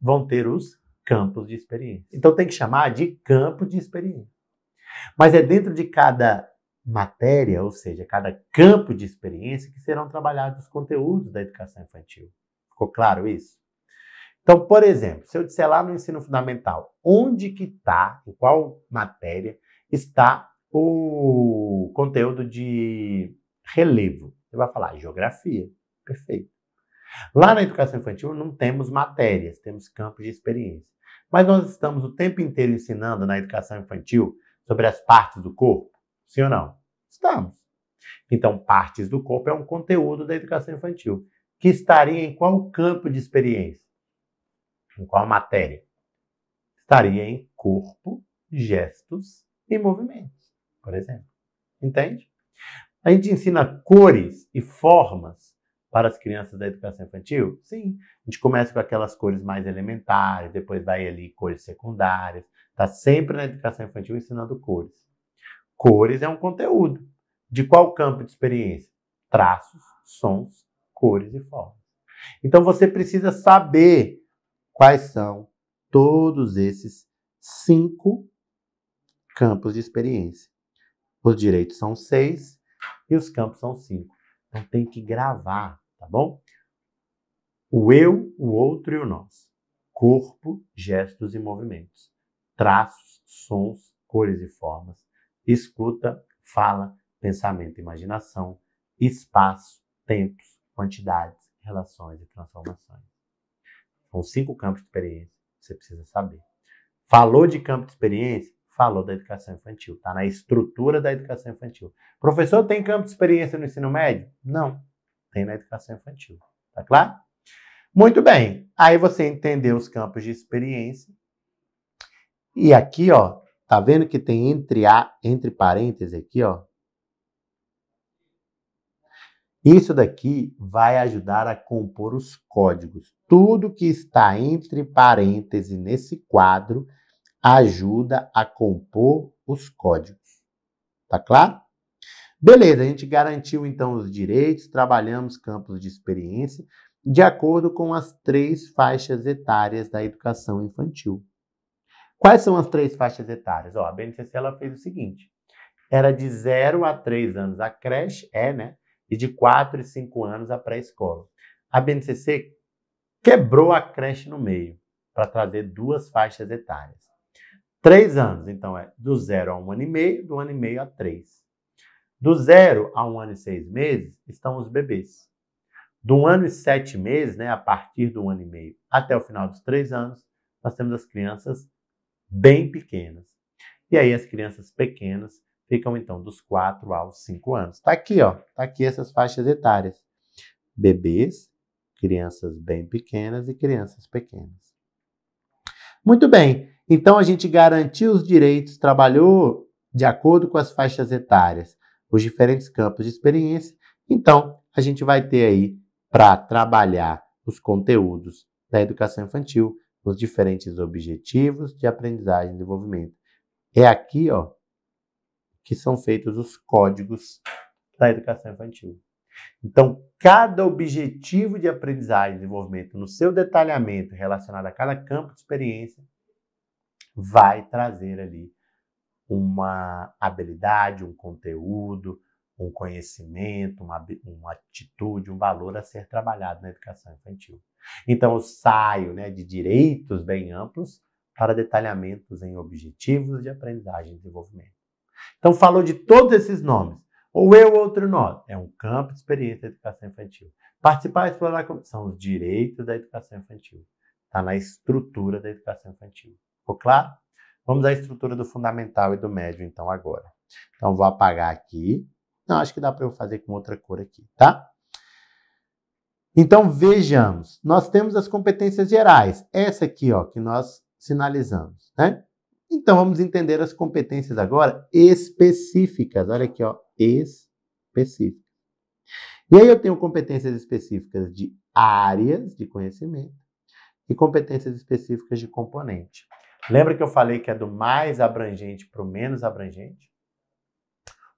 Vão ter os campos de experiência. Então tem que chamar de campo de experiência. Mas é dentro de cada matéria, ou seja, cada campo de experiência, que serão trabalhados os conteúdos da educação infantil. Ficou claro isso? Então, por exemplo, se eu disser lá no ensino fundamental, onde que está, em qual matéria, está o conteúdo de relevo? Você vai falar geografia. Perfeito. Lá na educação infantil não temos matérias, temos campos de experiência. Mas nós estamos o tempo inteiro ensinando na educação infantil sobre as partes do corpo? Sim ou não? Estamos. Então, partes do corpo é um conteúdo da educação infantil, que estaria em qual campo de experiência? Em qual matéria? Estaria em corpo, gestos e movimentos, por exemplo. Entende? A gente ensina cores e formas para as crianças da educação infantil? Sim. A gente começa com aquelas cores mais elementares, depois vai ali cores secundárias. Está sempre na educação infantil ensinando cores. Cores é um conteúdo. De qual campo de experiência? Traços, sons, cores e formas. Então você precisa saber quais são todos esses 5 campos de experiência. Os direitos são 6 e os campos são 5. Então tem que gravar, tá bom? O eu, o outro e o nós. Corpo, gestos e movimentos. Traços, sons, cores e formas. Escuta, fala, pensamento, imaginação, espaço, tempos, quantidades, relações e transformações. São 5 campos de experiência que você precisa saber. Falou de campo de experiência? Falou da educação infantil. Está na estrutura da educação infantil. Professor, tem campo de experiência no ensino médio? Não. Tem na educação infantil. Tá claro? Muito bem. Aí você entendeu os campos de experiência. E aqui, ó, tá vendo que tem entre parênteses aqui, ó? Isso daqui vai ajudar a compor os códigos. Tudo que está entre parênteses nesse quadro ajuda a compor os códigos. Tá claro? Beleza, a gente garantiu então os direitos, trabalhamos campos de experiência de acordo com as 3 faixas etárias da educação infantil. Quais são as 3 faixas etárias? Ó, a BNCC ela fez o seguinte, era de 0 a 3 anos a creche, né? E de 4 e 5 anos a pré-escola. A BNCC quebrou a creche no meio para trazer 2 faixas etárias. 3 anos, então é do 0 a 1 ano e meio, do 1 ano e meio a 3. Do 0 a 1 ano e 6 meses estão os bebês. Do 1 ano e 7 meses, né, a partir do 1 ano e meio até o final dos 3 anos, nós temos as crianças bem pequenas. E aí as crianças pequenas ficam então dos 4 aos 5 anos. Está aqui, ó, tá aqui essas faixas etárias. Bebês, crianças bem pequenas e crianças pequenas. Muito bem, então a gente garantiu os direitos, trabalhou de acordo com as faixas etárias, os diferentes campos de experiência. Então, a gente vai ter aí para trabalhar os conteúdos da educação infantil, os diferentes objetivos de aprendizagem e desenvolvimento. É aqui, ó, que são feitos os códigos da educação infantil. Então, cada objetivo de aprendizagem e desenvolvimento, no seu detalhamento relacionado a cada campo de experiência, vai trazer ali uma habilidade, um conteúdo, um conhecimento, uma atitude, um valor a ser trabalhado na educação infantil. Então, eu saio, né, de direitos bem amplos para detalhamentos em objetivos de aprendizagem e desenvolvimento. Então, falou de todos esses nomes. Ou eu, outro nós. É um campo de experiência da educação infantil. Participar e explorar são os direitos da educação infantil. Está na estrutura da educação infantil. Ficou claro? Vamos à estrutura do fundamental e do médio, então, agora. Então, vou apagar aqui. Não, acho que dá para eu fazer com outra cor aqui, tá? Então, vejamos. Nós temos as competências gerais. Essa aqui, ó, que nós sinalizamos, né? Então, vamos entender as competências agora específicas. Olha aqui, ó, específicas. E aí eu tenho competências específicas de áreas de conhecimento e competências específicas de componente. Lembra que eu falei que é do mais abrangente para o menos abrangente?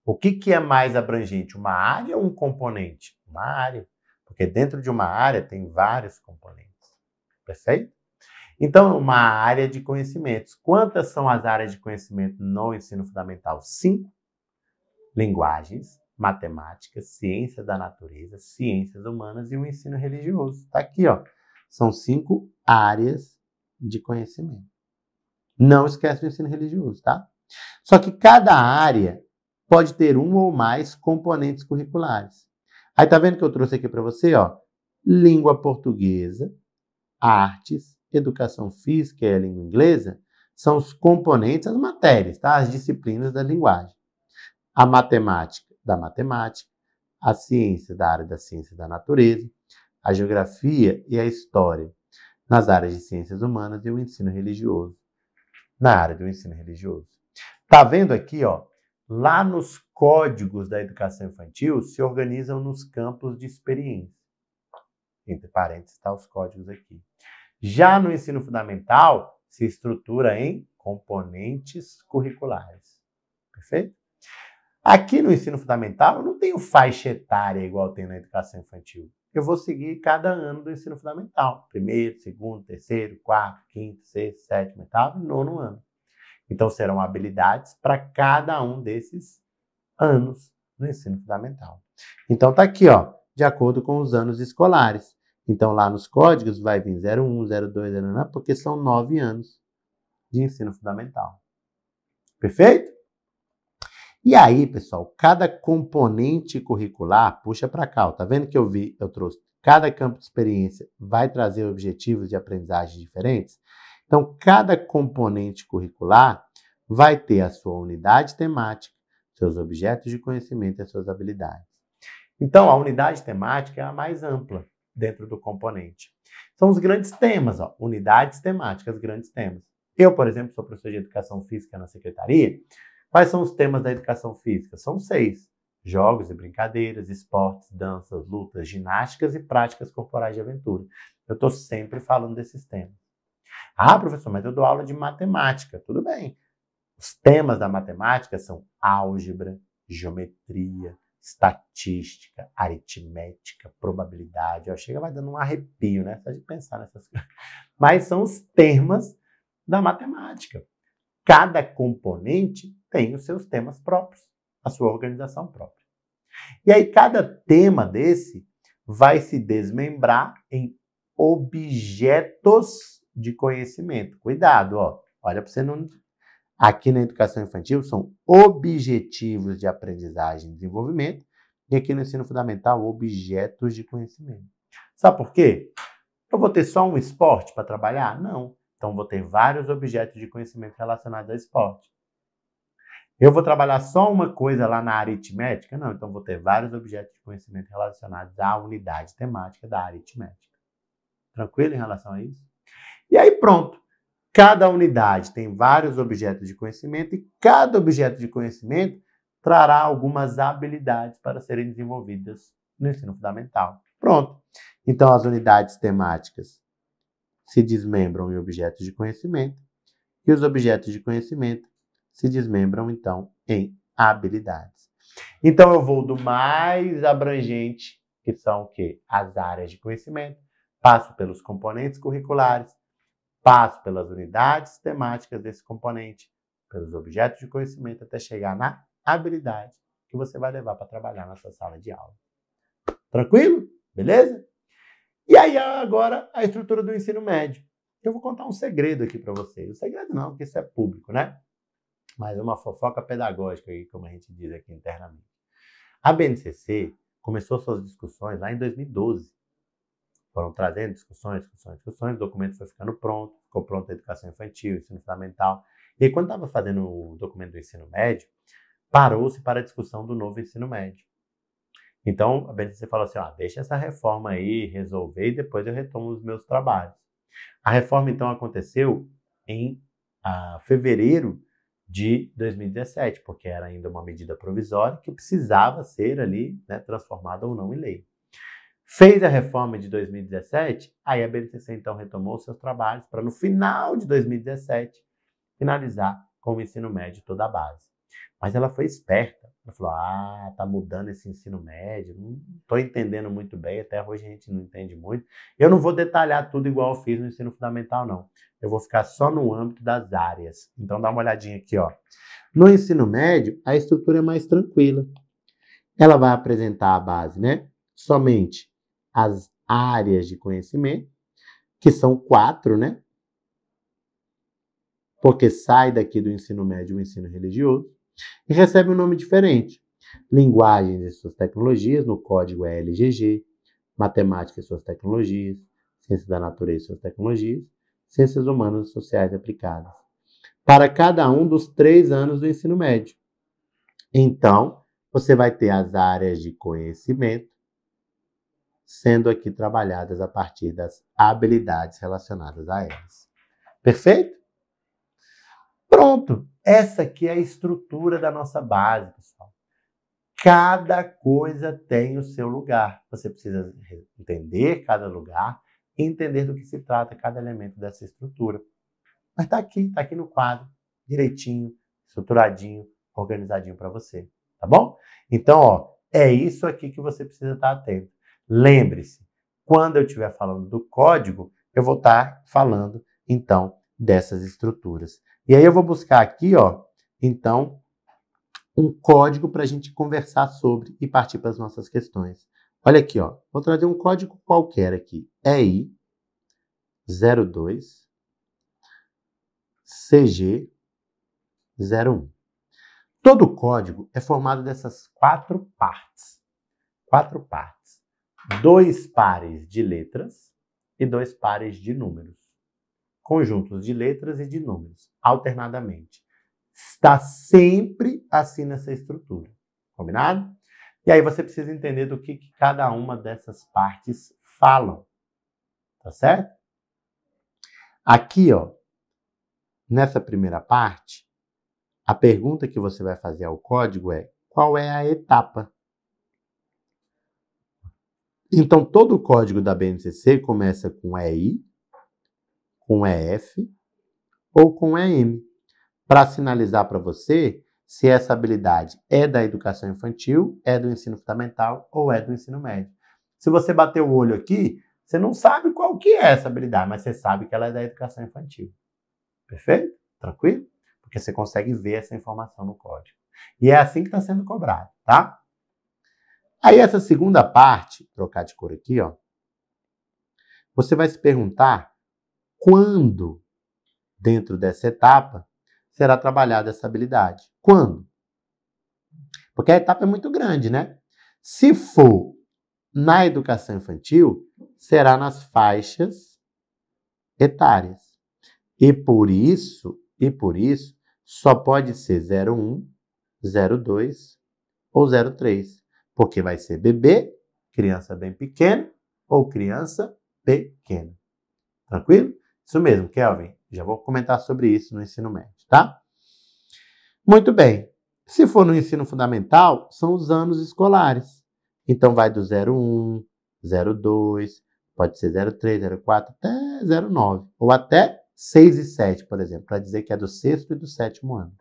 O que é mais abrangente? Uma área ou um componente? Uma área. Porque dentro de uma área tem vários componentes. Perfeito? Então, uma área de conhecimentos. Quantas são as áreas de conhecimento no ensino fundamental? 5. Linguagens, matemática, ciência da natureza, ciências humanas e o ensino religioso. Está aqui, ó. São 5 áreas de conhecimento. Não esquece do ensino religioso, tá? Só que cada área pode ter um ou mais componentes curriculares. Aí tá vendo que eu trouxe aqui para você, ó, língua portuguesa, artes, educação física e a língua inglesa são os componentes, as matérias, tá? As disciplinas da linguagem. A matemática, a ciência da área da ciência da natureza, a geografia e a história nas áreas de ciências humanas e o ensino religioso na área do ensino religioso. Tá vendo aqui, ó? Lá nos códigos da educação infantil se organizam nos campos de experiência. Entre parênteses, tá os códigos aqui. Já no ensino fundamental, se estrutura em componentes curriculares. Perfeito? Aqui no ensino fundamental, eu não tenho faixa etária igual tem na educação infantil. Eu vou seguir cada ano do ensino fundamental. Primeiro, segundo, terceiro, quarto, quinto, sexto, sétimo, oitavo e nono ano. Então, serão habilidades para cada um desses anos no ensino fundamental. Então, tá aqui, ó, de acordo com os anos escolares. Então, lá nos códigos vai vir 01, 02, 09, porque são 9 anos de ensino fundamental. Perfeito? E aí, pessoal, cada componente curricular, puxa para cá, ó, tá vendo que eu trouxe? Cada campo de experiência vai trazer objetivos de aprendizagem diferentes? Então, cada componente curricular vai ter a sua unidade temática, seus objetos de conhecimento e as suas habilidades. Então, a unidade temática é a mais ampla dentro do componente. São os grandes temas, ó, unidades temáticas, grandes temas. Eu, por exemplo, sou professor de educação física na secretaria. Quais são os temas da educação física? São 6. Jogos e brincadeiras, esportes, danças, lutas, ginásticas e práticas corporais de aventura. Eu estou sempre falando desses temas. Ah, professor, mas eu dou aula de matemática. Tudo bem. Os temas da matemática são álgebra, geometria, estatística, aritmética, probabilidade. Ó, chega, vai dando um arrepio, né? Só de pensar nessas coisas. Mas são os temas da matemática. Cada componente tem os seus temas próprios, a sua organização própria. E aí, cada tema desse vai se desmembrar em objetos de conhecimento. Cuidado, ó. Olha para você não... Aqui na educação infantil são objetivos de aprendizagem e desenvolvimento, e aqui no ensino fundamental, objetos de conhecimento. Sabe por quê? Eu vou ter só um esporte para trabalhar? Não. Então, vou ter vários objetos de conhecimento relacionados ao esporte. Eu vou trabalhar só uma coisa lá na aritmética? Não. Então, vou ter vários objetos de conhecimento relacionados à unidade temática da aritmética. Tranquilo em relação a isso? E aí, pronto. Cada unidade tem vários objetos de conhecimento e cada objeto de conhecimento trará algumas habilidades para serem desenvolvidas no ensino fundamental. Pronto. Então, as unidades temáticas se desmembram em objetos de conhecimento e os objetos de conhecimento se desmembram, então, em habilidades. Então, eu vou do mais abrangente, que são o quê? As áreas de conhecimento, passo pelos componentes curriculares, passo pelas unidades temáticas desse componente, pelos objetos de conhecimento, até chegar na habilidade que você vai levar para trabalhar na sua sala de aula. Tranquilo? Beleza? E aí, agora, a estrutura do ensino médio. Eu vou contar um segredo aqui para vocês. O segredo não, porque isso é público, né? Mas é uma fofoca pedagógica, como a gente diz aqui internamente. A BNCC começou suas discussões lá em 2012. Foram trazendo discussões, o documento foi ficando pronto, ficou pronto a educação infantil, ensino fundamental. E aí, quando estava fazendo o documento do ensino médio, parou-se para a discussão do novo ensino médio. Então, a BNCC falou assim, ó, deixa essa reforma aí resolver e depois eu retomo os meus trabalhos. A reforma, então, aconteceu em fevereiro de 2017, porque era ainda uma medida provisória que precisava ser ali, né, transformada ou não em lei. Fez a reforma de 2017, aí a BNCC, então, retomou seus trabalhos para, no final de 2017, finalizar com o ensino médio toda a base. Mas ela foi esperta. Ela falou, tá mudando esse ensino médio, não estou entendendo muito bem, até hoje a gente não entende muito. Eu não vou detalhar tudo igual eu fiz no ensino fundamental, não. Eu vou ficar só no âmbito das áreas. Então, dá uma olhadinha aqui, ó. No ensino médio, a estrutura é mais tranquila. Ela vai apresentar a base, né? Somente as áreas de conhecimento, que são 4, né? Porque sai daqui do ensino médio o ensino religioso, e recebe um nome diferente. Linguagens e suas tecnologias, no código é LGG, matemática e suas tecnologias, ciências da natureza e suas tecnologias, ciências humanas e sociais aplicadas. Para cada um dos 3 anos do ensino médio. Então, você vai ter as áreas de conhecimento sendo aqui trabalhadas a partir das habilidades relacionadas a elas. Perfeito? Pronto! Essa aqui é a estrutura da nossa base, pessoal. Cada coisa tem o seu lugar. Você precisa entender cada lugar e entender do que se trata cada elemento dessa estrutura. Mas está aqui no quadro, direitinho, estruturadinho, organizadinho para você. Tá bom? Então, ó, é isso aqui que você precisa estar atento. Lembre-se, quando eu estiver falando do código, eu vou estar falando, então, dessas estruturas. E aí eu vou buscar aqui, ó, então, um código para a gente conversar sobre e partir para as nossas questões. Olha aqui, ó, vou trazer um código qualquer aqui. EI 02 CG 01. Todo código é formado dessas 4 partes. 4 partes. 2 pares de letras e 2 pares de números. Conjuntos de letras e de números, alternadamente. Está sempre assim nessa estrutura. Combinado? E aí você precisa entender do que cada uma dessas partes falam. Tá certo? Aqui, ó, nessa primeira parte, a pergunta que você vai fazer ao código é: qual é a etapa? Então, todo o código da BNCC começa com EI, com EF ou com EM, para sinalizar para você se essa habilidade é da educação infantil, é do ensino fundamental ou é do ensino médio. Se você bater o olho aqui, você não sabe qual que é essa habilidade, mas você sabe que ela é da educação infantil. Perfeito? Tranquilo? Porque você consegue ver essa informação no código. E é assim que está sendo cobrado, tá? Aí essa segunda parte, trocar de cor aqui, ó, você vai se perguntar quando, dentro dessa etapa, será trabalhada essa habilidade. Quando? Porque a etapa é muito grande, né? Se for na educação infantil, será nas faixas etárias. E por isso, só pode ser 01, 02 ou 03. Porque vai ser bebê, criança bem pequena ou criança pequena. Tranquilo? Isso mesmo, Kelvin. Já vou comentar sobre isso no ensino médio, tá? Muito bem. Se for no ensino fundamental, são os anos escolares. Então vai do 01, 02, pode ser 03, 04 até 09. Ou até 6 e 7, por exemplo, para dizer que é do 6º e do 7º ano.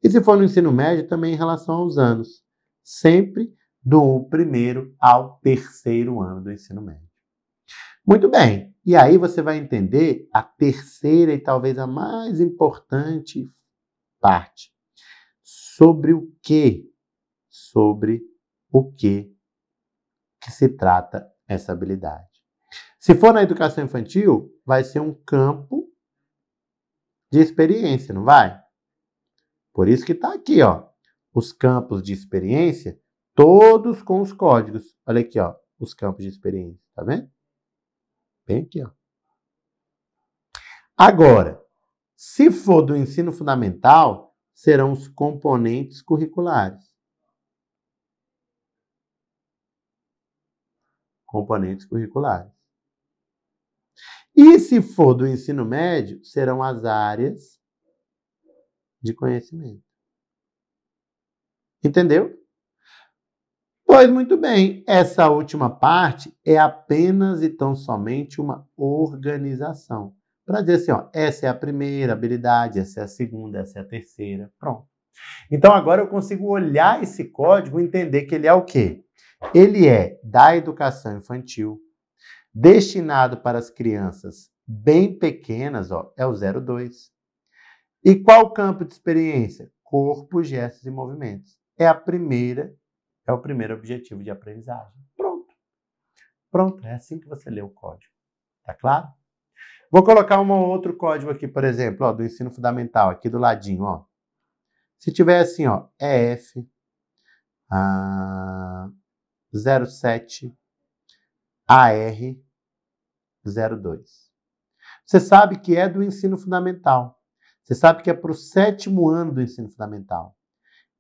E se for no ensino médio, também em relação aos anos. Sempre do 1º ao 3º ano do ensino médio. Muito bem. E aí você vai entender a terceira e talvez a mais importante parte. Sobre o que? Sobre o que se trata essa habilidade. Se for na educação infantil, vai ser um campo de experiência, não vai? Por isso que está aqui, ó, os campos de experiência, todos com os códigos. Olha aqui, ó, os campos de experiência, tá vendo? Bem aqui, ó. Agora, se for do ensino fundamental, serão os componentes curriculares. Componentes curriculares. E se for do ensino médio, serão as áreas de conhecimento. Entendeu? Pois muito bem, essa última parte é apenas e tão somente uma organização. Para dizer assim, ó, essa é a primeira habilidade, essa é a segunda, essa é a terceira, pronto. Então agora eu consigo olhar esse código e entender que ele é o quê? Ele é da educação infantil, destinado para as crianças bem pequenas, ó, é o 02. E qual o campo de experiência? Corpo, gestos e movimentos. É o primeiro objetivo de aprendizagem. Pronto. Pronto, é assim que você lê o código. Tá claro? Vou colocar um outro código aqui, por exemplo, ó, do ensino fundamental, aqui do ladinho, ó. Se tiver assim, ó, EF 07 AR 02. Você sabe que é do ensino fundamental. Você sabe que é para o 7º ano do ensino fundamental.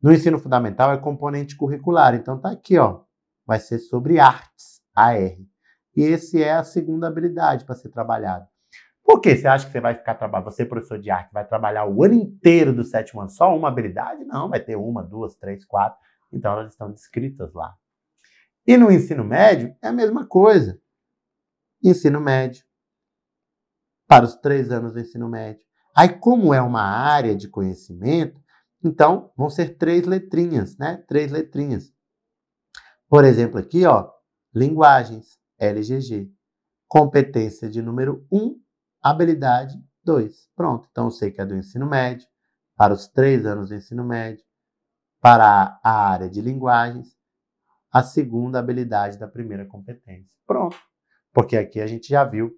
No ensino fundamental é componente curricular, então tá aqui, ó. Vai ser sobre artes, AR. E esse é a segunda habilidade para ser trabalhada. Por que você acha que você vai ficar trabalhando? Você, professor de arte, vai trabalhar o ano inteiro do 7º ano só uma habilidade? Não, vai ter 1, 2, 3, 4. Então elas estão descritas lá. E no ensino médio é a mesma coisa. Ensino médio. Para os 3 anos do ensino médio. Aí, como é uma área de conhecimento, então vão ser 3 letrinhas, né? 3 letrinhas. Por exemplo, aqui, ó, linguagens, LGG. Competência de número 1, habilidade 2. Pronto. Então, eu sei que é do ensino médio, para os 3 anos do ensino médio, para a área de linguagens, a segunda habilidade da primeira competência. Pronto. Porque aqui a gente já viu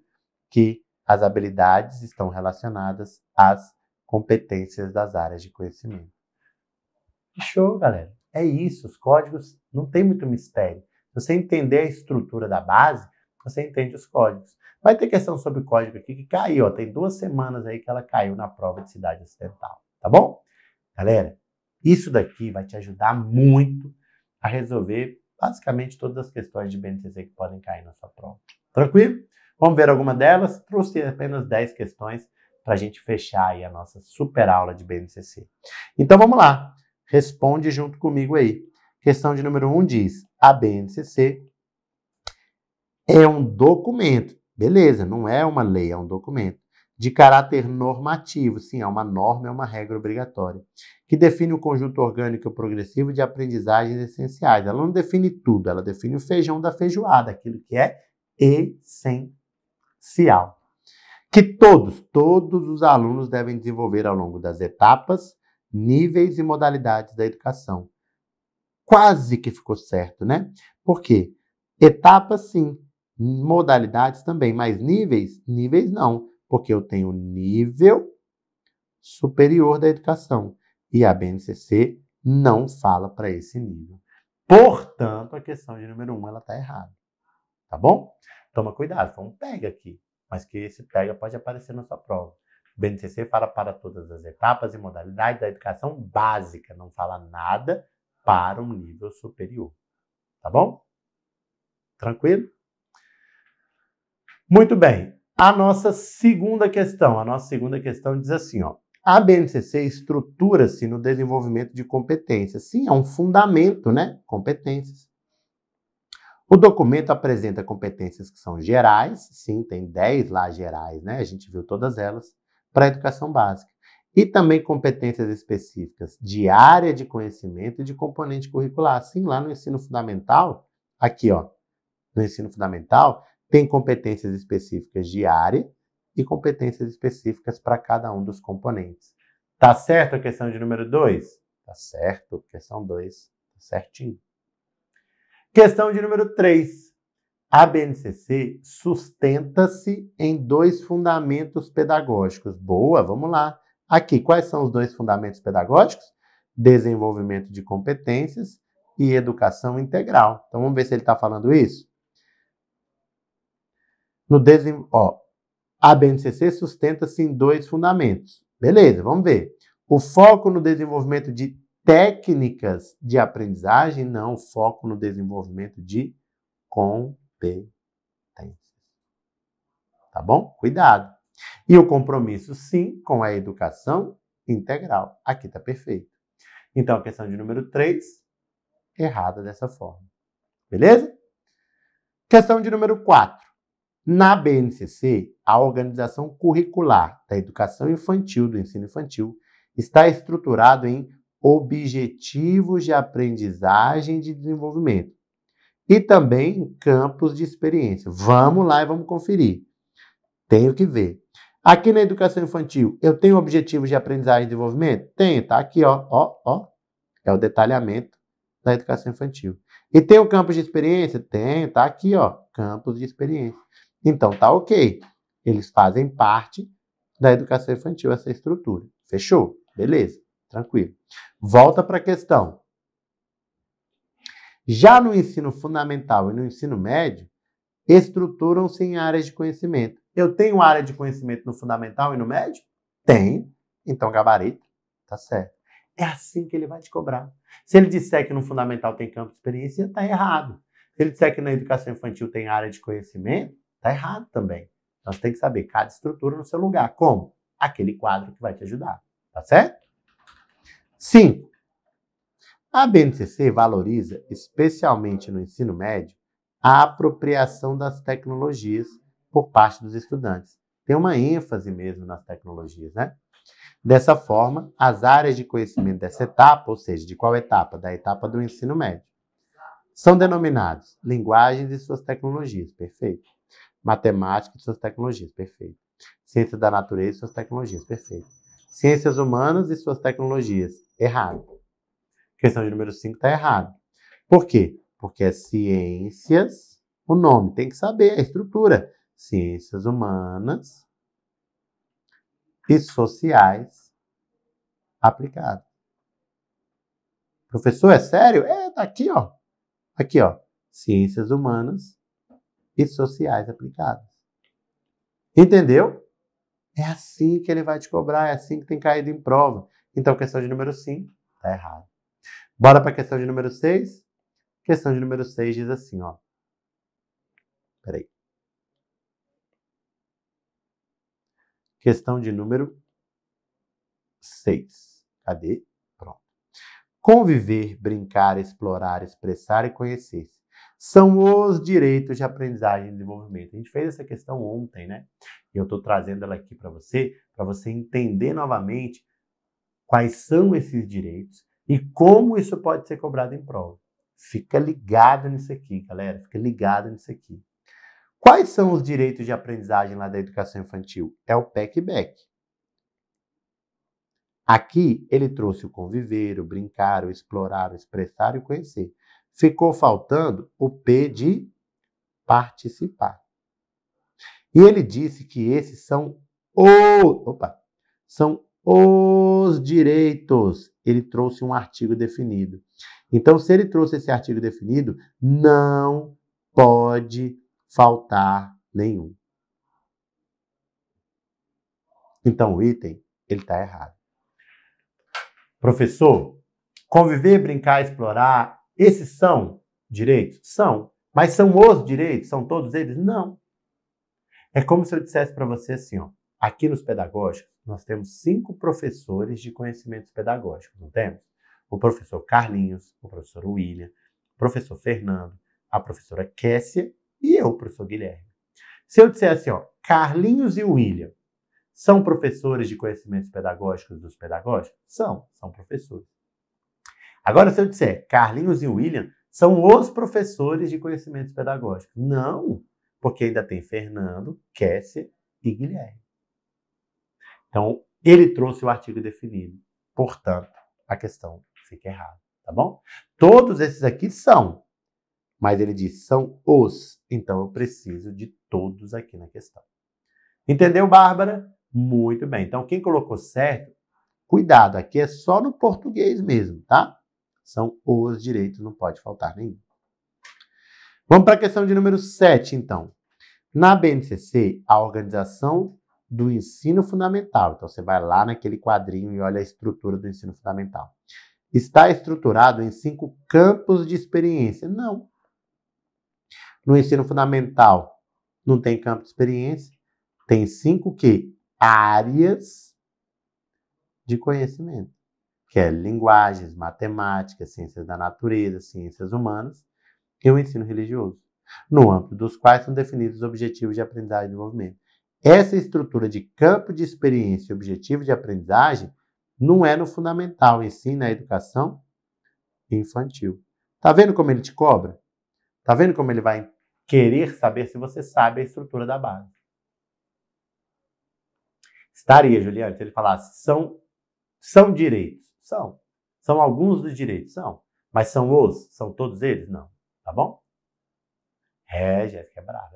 que as habilidades estão relacionadas às competências das áreas de conhecimento. Show, galera. É isso. Os códigos não tem muito mistério. Se você entender a estrutura da base, você entende os códigos. Vai ter questão sobre o código aqui que caiu. Ó, tem 2 semanas aí que ela caiu na prova de cidade ocidental. Tá bom? Galera, isso daqui vai te ajudar muito a resolver basicamente todas as questões de BNCC que podem cair na sua prova. Tranquilo? Vamos ver alguma delas? Trouxe apenas 10 questões para a gente fechar aí a nossa super aula de BNCC. Então vamos lá. Responde junto comigo aí. Questão de número 1 diz: a BNCC é um documento. Beleza, não é uma lei, é um documento. De caráter normativo, sim, é uma norma, é uma regra obrigatória, que define o conjunto orgânico e progressivo de aprendizagens essenciais. Ela não define tudo, ela define o feijão da feijoada, aquilo que é essencial. Que todos os alunos devem desenvolver ao longo das etapas, níveis e modalidades da educação. Quase que ficou certo, né? Por quê? Etapas, sim. Modalidades também, mas níveis não. Porque eu tenho nível superior da educação. E a BNCC não fala para esse nível. Portanto, a questão de número 1 ela está errada. Tá bom? Toma cuidado, foi um pega aqui. Mas que esse pega pode aparecer na sua prova. O BNCC fala para todas as etapas e modalidades da educação básica. Não fala nada para um nível superior. Tá bom? Tranquilo? Muito bem. A nossa segunda questão diz assim, ó. A BNCC estrutura-se no desenvolvimento de competências. Sim, é um fundamento, né? Competências. O documento apresenta competências que são gerais, sim, tem 10 lá gerais, né? A gente viu todas elas, para a educação básica. E também competências específicas de área de conhecimento e de componente curricular. Sim, lá no ensino fundamental, aqui, ó, no ensino fundamental, tem competências específicas de área e competências específicas para cada um dos componentes. Tá certo a questão de número 2? Tá certo, questão 2, tá certinho. Questão de número 3. A BNCC sustenta-se em 2 fundamentos pedagógicos. Boa, vamos lá. Aqui, quais são os 2 fundamentos pedagógicos? Desenvolvimento de competências e educação integral. Então, vamos ver se ele está falando isso? A BNCC sustenta-se em 2 fundamentos. Beleza, vamos ver. O foco no desenvolvimento de técnicas de aprendizagem, não, foco no desenvolvimento de competências. Tá bom? Cuidado. E o compromisso, sim, com a educação integral. Aqui está perfeito. Então, a questão de número 3, errada dessa forma. Beleza? Questão de número 4. Na BNCC, a organização curricular da educação infantil, do ensino infantil, está estruturado em objetivos de aprendizagem e de desenvolvimento e também em campos de experiência. Vamos lá e vamos conferir. Tenho que ver. Aqui na educação infantil, eu tenho objetivos de aprendizagem e desenvolvimento? Tenho, tá aqui, ó. É o detalhamento da educação infantil. E tem o campo de experiência? Tenho, tá aqui, ó, campos de experiência. Então, tá ok. Eles fazem parte da educação infantil, essa estrutura. Fechou? Beleza, tranquilo. Volta para a questão. Já no ensino fundamental e no ensino médio, estruturam-se em áreas de conhecimento. Eu tenho área de conhecimento no fundamental e no médio? Tenho. Então, gabarito, tá certo. É assim que ele vai te cobrar. Se ele disser que no fundamental tem campo de experiência, tá errado. Se ele disser que na educação infantil tem área de conhecimento, tá errado também. Então, você tem que saber cada estrutura no seu lugar. Como? Aquele quadro que vai te ajudar. Tá certo? 5. A BNCC valoriza, especialmente no ensino médio, a apropriação das tecnologias por parte dos estudantes. Tem uma ênfase mesmo nas tecnologias, né? Dessa forma, as áreas de conhecimento dessa etapa, ou seja, de qual etapa? Da etapa do ensino médio, são denominados linguagens e suas tecnologias, perfeito. Matemática e suas tecnologias, perfeito. Ciência da natureza e suas tecnologias, perfeito. Ciências humanas e suas tecnologias, errado. Questão de número 5 está errado. Por quê? Porque é ciências, o nome, tem que saber a estrutura. Ciências humanas e sociais aplicadas. Professor, é sério? Tá aqui, ó. Aqui, ó. Ciências humanas e sociais aplicadas. Entendeu? É assim que ele vai te cobrar, é assim que tem caído em prova. Então, questão de número 5 está errado. Bora para a questão de número 6? Questão de número 6 diz assim, ó. Peraí. Questão de número 6. Cadê? Pronto. Conviver, brincar, explorar, expressar e conhecer-se são os direitos de aprendizagem e desenvolvimento. A gente fez essa questão ontem, né? E eu estou trazendo ela aqui para você entender novamente quais são esses direitos e como isso pode ser cobrado em prova. Fica ligado nisso aqui, galera. Fica ligado nisso aqui. Quais são os direitos de aprendizagem lá da educação infantil? É o PEC e BEC. Aqui ele trouxe o conviver, o brincar, o explorar, o expressar e o conhecer. Ficou faltando o P de participar. E ele disse que esses são os direitos. Ele trouxe um artigo definido. Então, se ele trouxe esse artigo definido, não pode faltar nenhum. Então, o item, ele está errado. Professor, conviver, brincar, explorar, esses são direitos? São. Mas são os direitos? São todos eles? Não. É como se eu dissesse para você assim, ó. Aqui nos pedagógicos, nós temos 5 professores de conhecimentos pedagógicos, não temos? O professor Carlinhos, o professor William, o professor Fernando, a professora Kessia e eu, o professor Guilherme. Se eu disser assim, ó, Carlinhos e William são professores de conhecimentos pedagógicos dos pedagógicos? São professores. Agora, se eu disser Carlinhos e William são os professores de conhecimentos pedagógicos? Não, porque ainda tem Fernando, Kessia e Guilherme. Então, ele trouxe o artigo definido. Portanto, a questão fica errada, tá bom? Todos esses aqui são, mas ele diz são os. Então, eu preciso de todos aqui na questão. Entendeu, Bárbara? Muito bem. Então, quem colocou certo, cuidado, aqui é só no português mesmo, tá? São os direitos, não pode faltar nenhum. Vamos para a questão de número 7, então. Na BNCC, a organização do ensino fundamental. Então, você vai lá naquele quadrinho e olha a estrutura do ensino fundamental. Está estruturado em 5 campos de experiência? Não. No ensino fundamental, não tem campo de experiência. Tem 5 quê? Áreas de conhecimento, que é linguagens, matemática, ciências da natureza, ciências humanas e o ensino religioso, no âmbito dos quais são definidos os objetivos de aprendizagem e desenvolvimento. Essa estrutura de campo de experiência e objetivo de aprendizagem não é no fundamental, e sim na educação infantil. Tá vendo como ele te cobra? Tá vendo como ele vai querer saber se você sabe a estrutura da base? Estaria, Juliana, se ele falasse, são direitos? São. São alguns dos direitos? São. Mas são todos eles? Não. Tá bom? Jéssica, é brava.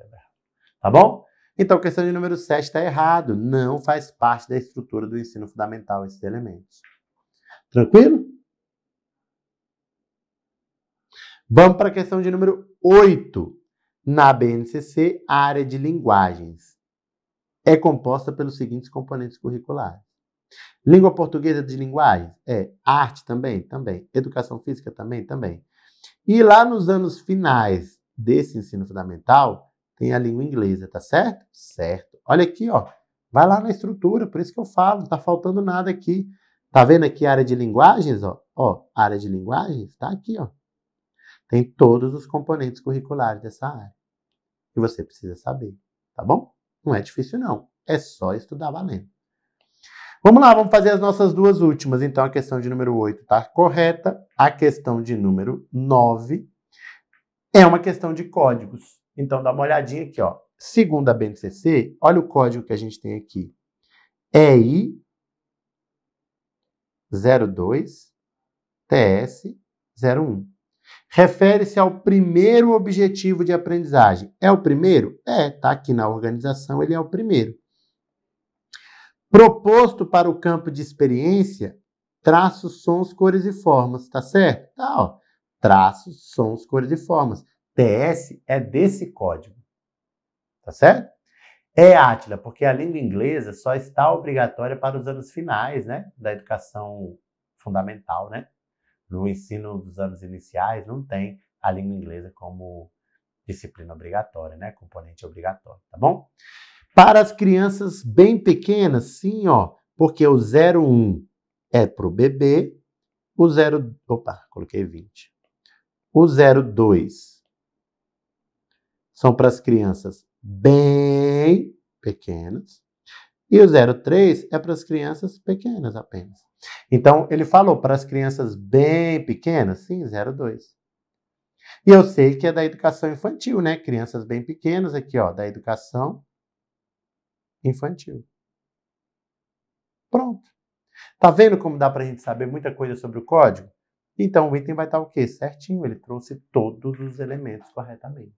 Tá bom? Então, a questão de número 7 está errado. Não faz parte da estrutura do ensino fundamental esses elementos. Tranquilo? Vamos para a questão de número 8. Na BNCC, a área de linguagens é composta pelos seguintes componentes curriculares. Língua portuguesa de linguagens? Arte também? Também. Educação física também? Também. E lá nos anos finais desse ensino fundamental, tem a língua inglesa, tá certo? Certo. Olha aqui, ó. Vai lá na estrutura, por isso que eu falo, não tá faltando nada aqui. Tá vendo aqui a área de linguagens, ó? Ó, a área de linguagens tá aqui, ó. Tem todos os componentes curriculares dessa área. E você precisa saber, tá bom? Não é difícil, não. É só estudar valendo. Vamos lá, vamos fazer as nossas duas últimas. Então, a questão de número 8 está correta. A questão de número 9 é uma questão de códigos. Então, dá uma olhadinha aqui, ó. Segundo a BNCC, olha o código que a gente tem aqui. EI 02 TS 01. Refere-se ao primeiro objetivo de aprendizagem. É o primeiro? Tá aqui na organização, ele é o primeiro. Proposto para o campo de experiência, traços, sons, cores e formas, tá certo? Tá, ó. Traços, sons, cores e formas. TS é desse código, tá certo? Átila, porque a língua inglesa só está obrigatória para os anos finais, né, da educação fundamental, né? No ensino dos anos iniciais não tem a língua inglesa como disciplina obrigatória, né, componente obrigatório, tá bom? Para as crianças bem pequenas, sim, ó, porque o 01 é para o bebê, coloquei 20. O 02 são para as crianças bem pequenas e o 03 é para as crianças pequenas apenas. Então, ele falou para as crianças bem pequenas, sim, 02. E eu sei que é da educação infantil, né? Crianças bem pequenas aqui, ó, da educação infantil. Pronto. Tá vendo como dá pra gente saber muita coisa sobre o código? Então, o item vai estar o quê? Certinho, ele trouxe todos os elementos corretamente.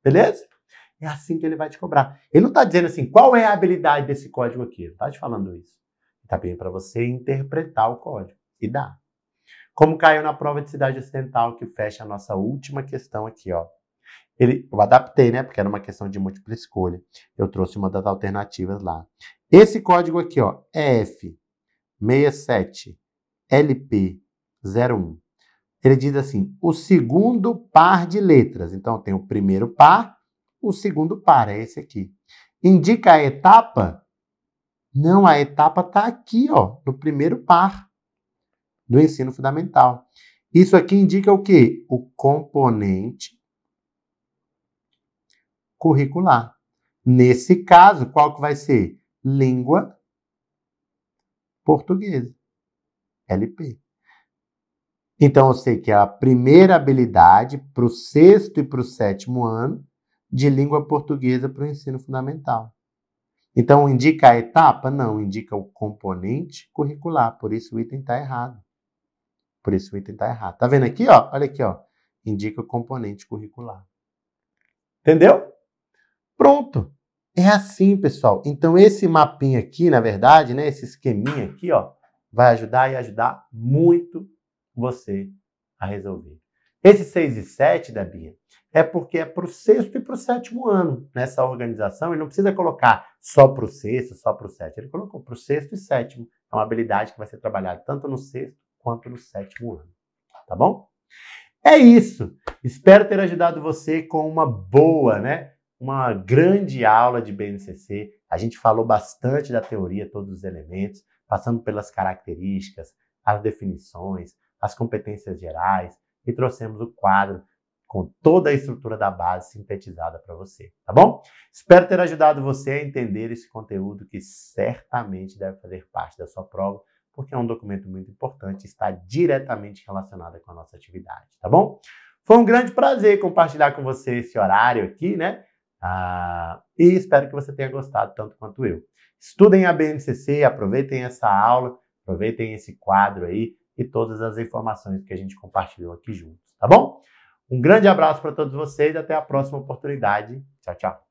Beleza? É assim que ele vai te cobrar. Ele não tá dizendo assim, qual é a habilidade desse código aqui? Ele não tá te falando isso. Tá bem para você interpretar o código. E dá. Como caiu na prova de cidade ocidental, que fecha a nossa última questão aqui, ó. Eu adaptei, né? Porque era uma questão de múltipla escolha. Eu trouxe uma das alternativas lá. Esse código aqui, ó, EF67LP01. Ele diz assim, o segundo par de letras. Então, tem o primeiro par, o segundo par, é esse aqui. Indica a etapa? Não, a etapa está aqui, ó, no primeiro par do ensino fundamental. Isso aqui indica o quê? O componente curricular. Nesse caso, qual que vai ser? Língua portuguesa. LP. Então, eu sei que é a primeira habilidade para o 6º e para o 7º ano de língua portuguesa para o ensino fundamental. Então, indica a etapa? Não, indica o componente curricular. Por isso, o item está errado. Por isso, o item está errado. Tá vendo aqui, ó? Olha aqui, ó. Indica o componente curricular. Entendeu? Pronto. É assim, pessoal. Então, esse mapinha aqui, na verdade, né? Esse esqueminha aqui, ó, vai ajudar e ajudar muito você a resolver. Esse 6 e 7, Debinha, é porque é para o 6º e para o 7º ano. Nessa organização, ele não precisa colocar só para o 6º, só para o 7º. Ele colocou para o 6º e 7º. É uma habilidade que vai ser trabalhada tanto no 6º quanto no 7º ano. Tá bom? É isso. Espero ter ajudado você com uma boa, né? Uma grande aula de BNCC. A gente falou bastante da teoria, todos os elementos, passando pelas características, as definições, as competências gerais e trouxemos o quadro com toda a estrutura da base sintetizada para você, tá bom? Espero ter ajudado você a entender esse conteúdo que certamente deve fazer parte da sua prova, porque é um documento muito importante e está diretamente relacionado com a nossa atividade, tá bom? Foi um grande prazer compartilhar com você esse horário aqui, né? E espero que você tenha gostado tanto quanto eu. Estudem a BNCC, aproveitem essa aula, aproveitem esse quadro aí e todas as informações que a gente compartilhou aqui juntos, tá bom? Um grande abraço para todos vocês e até a próxima oportunidade. Tchau, tchau.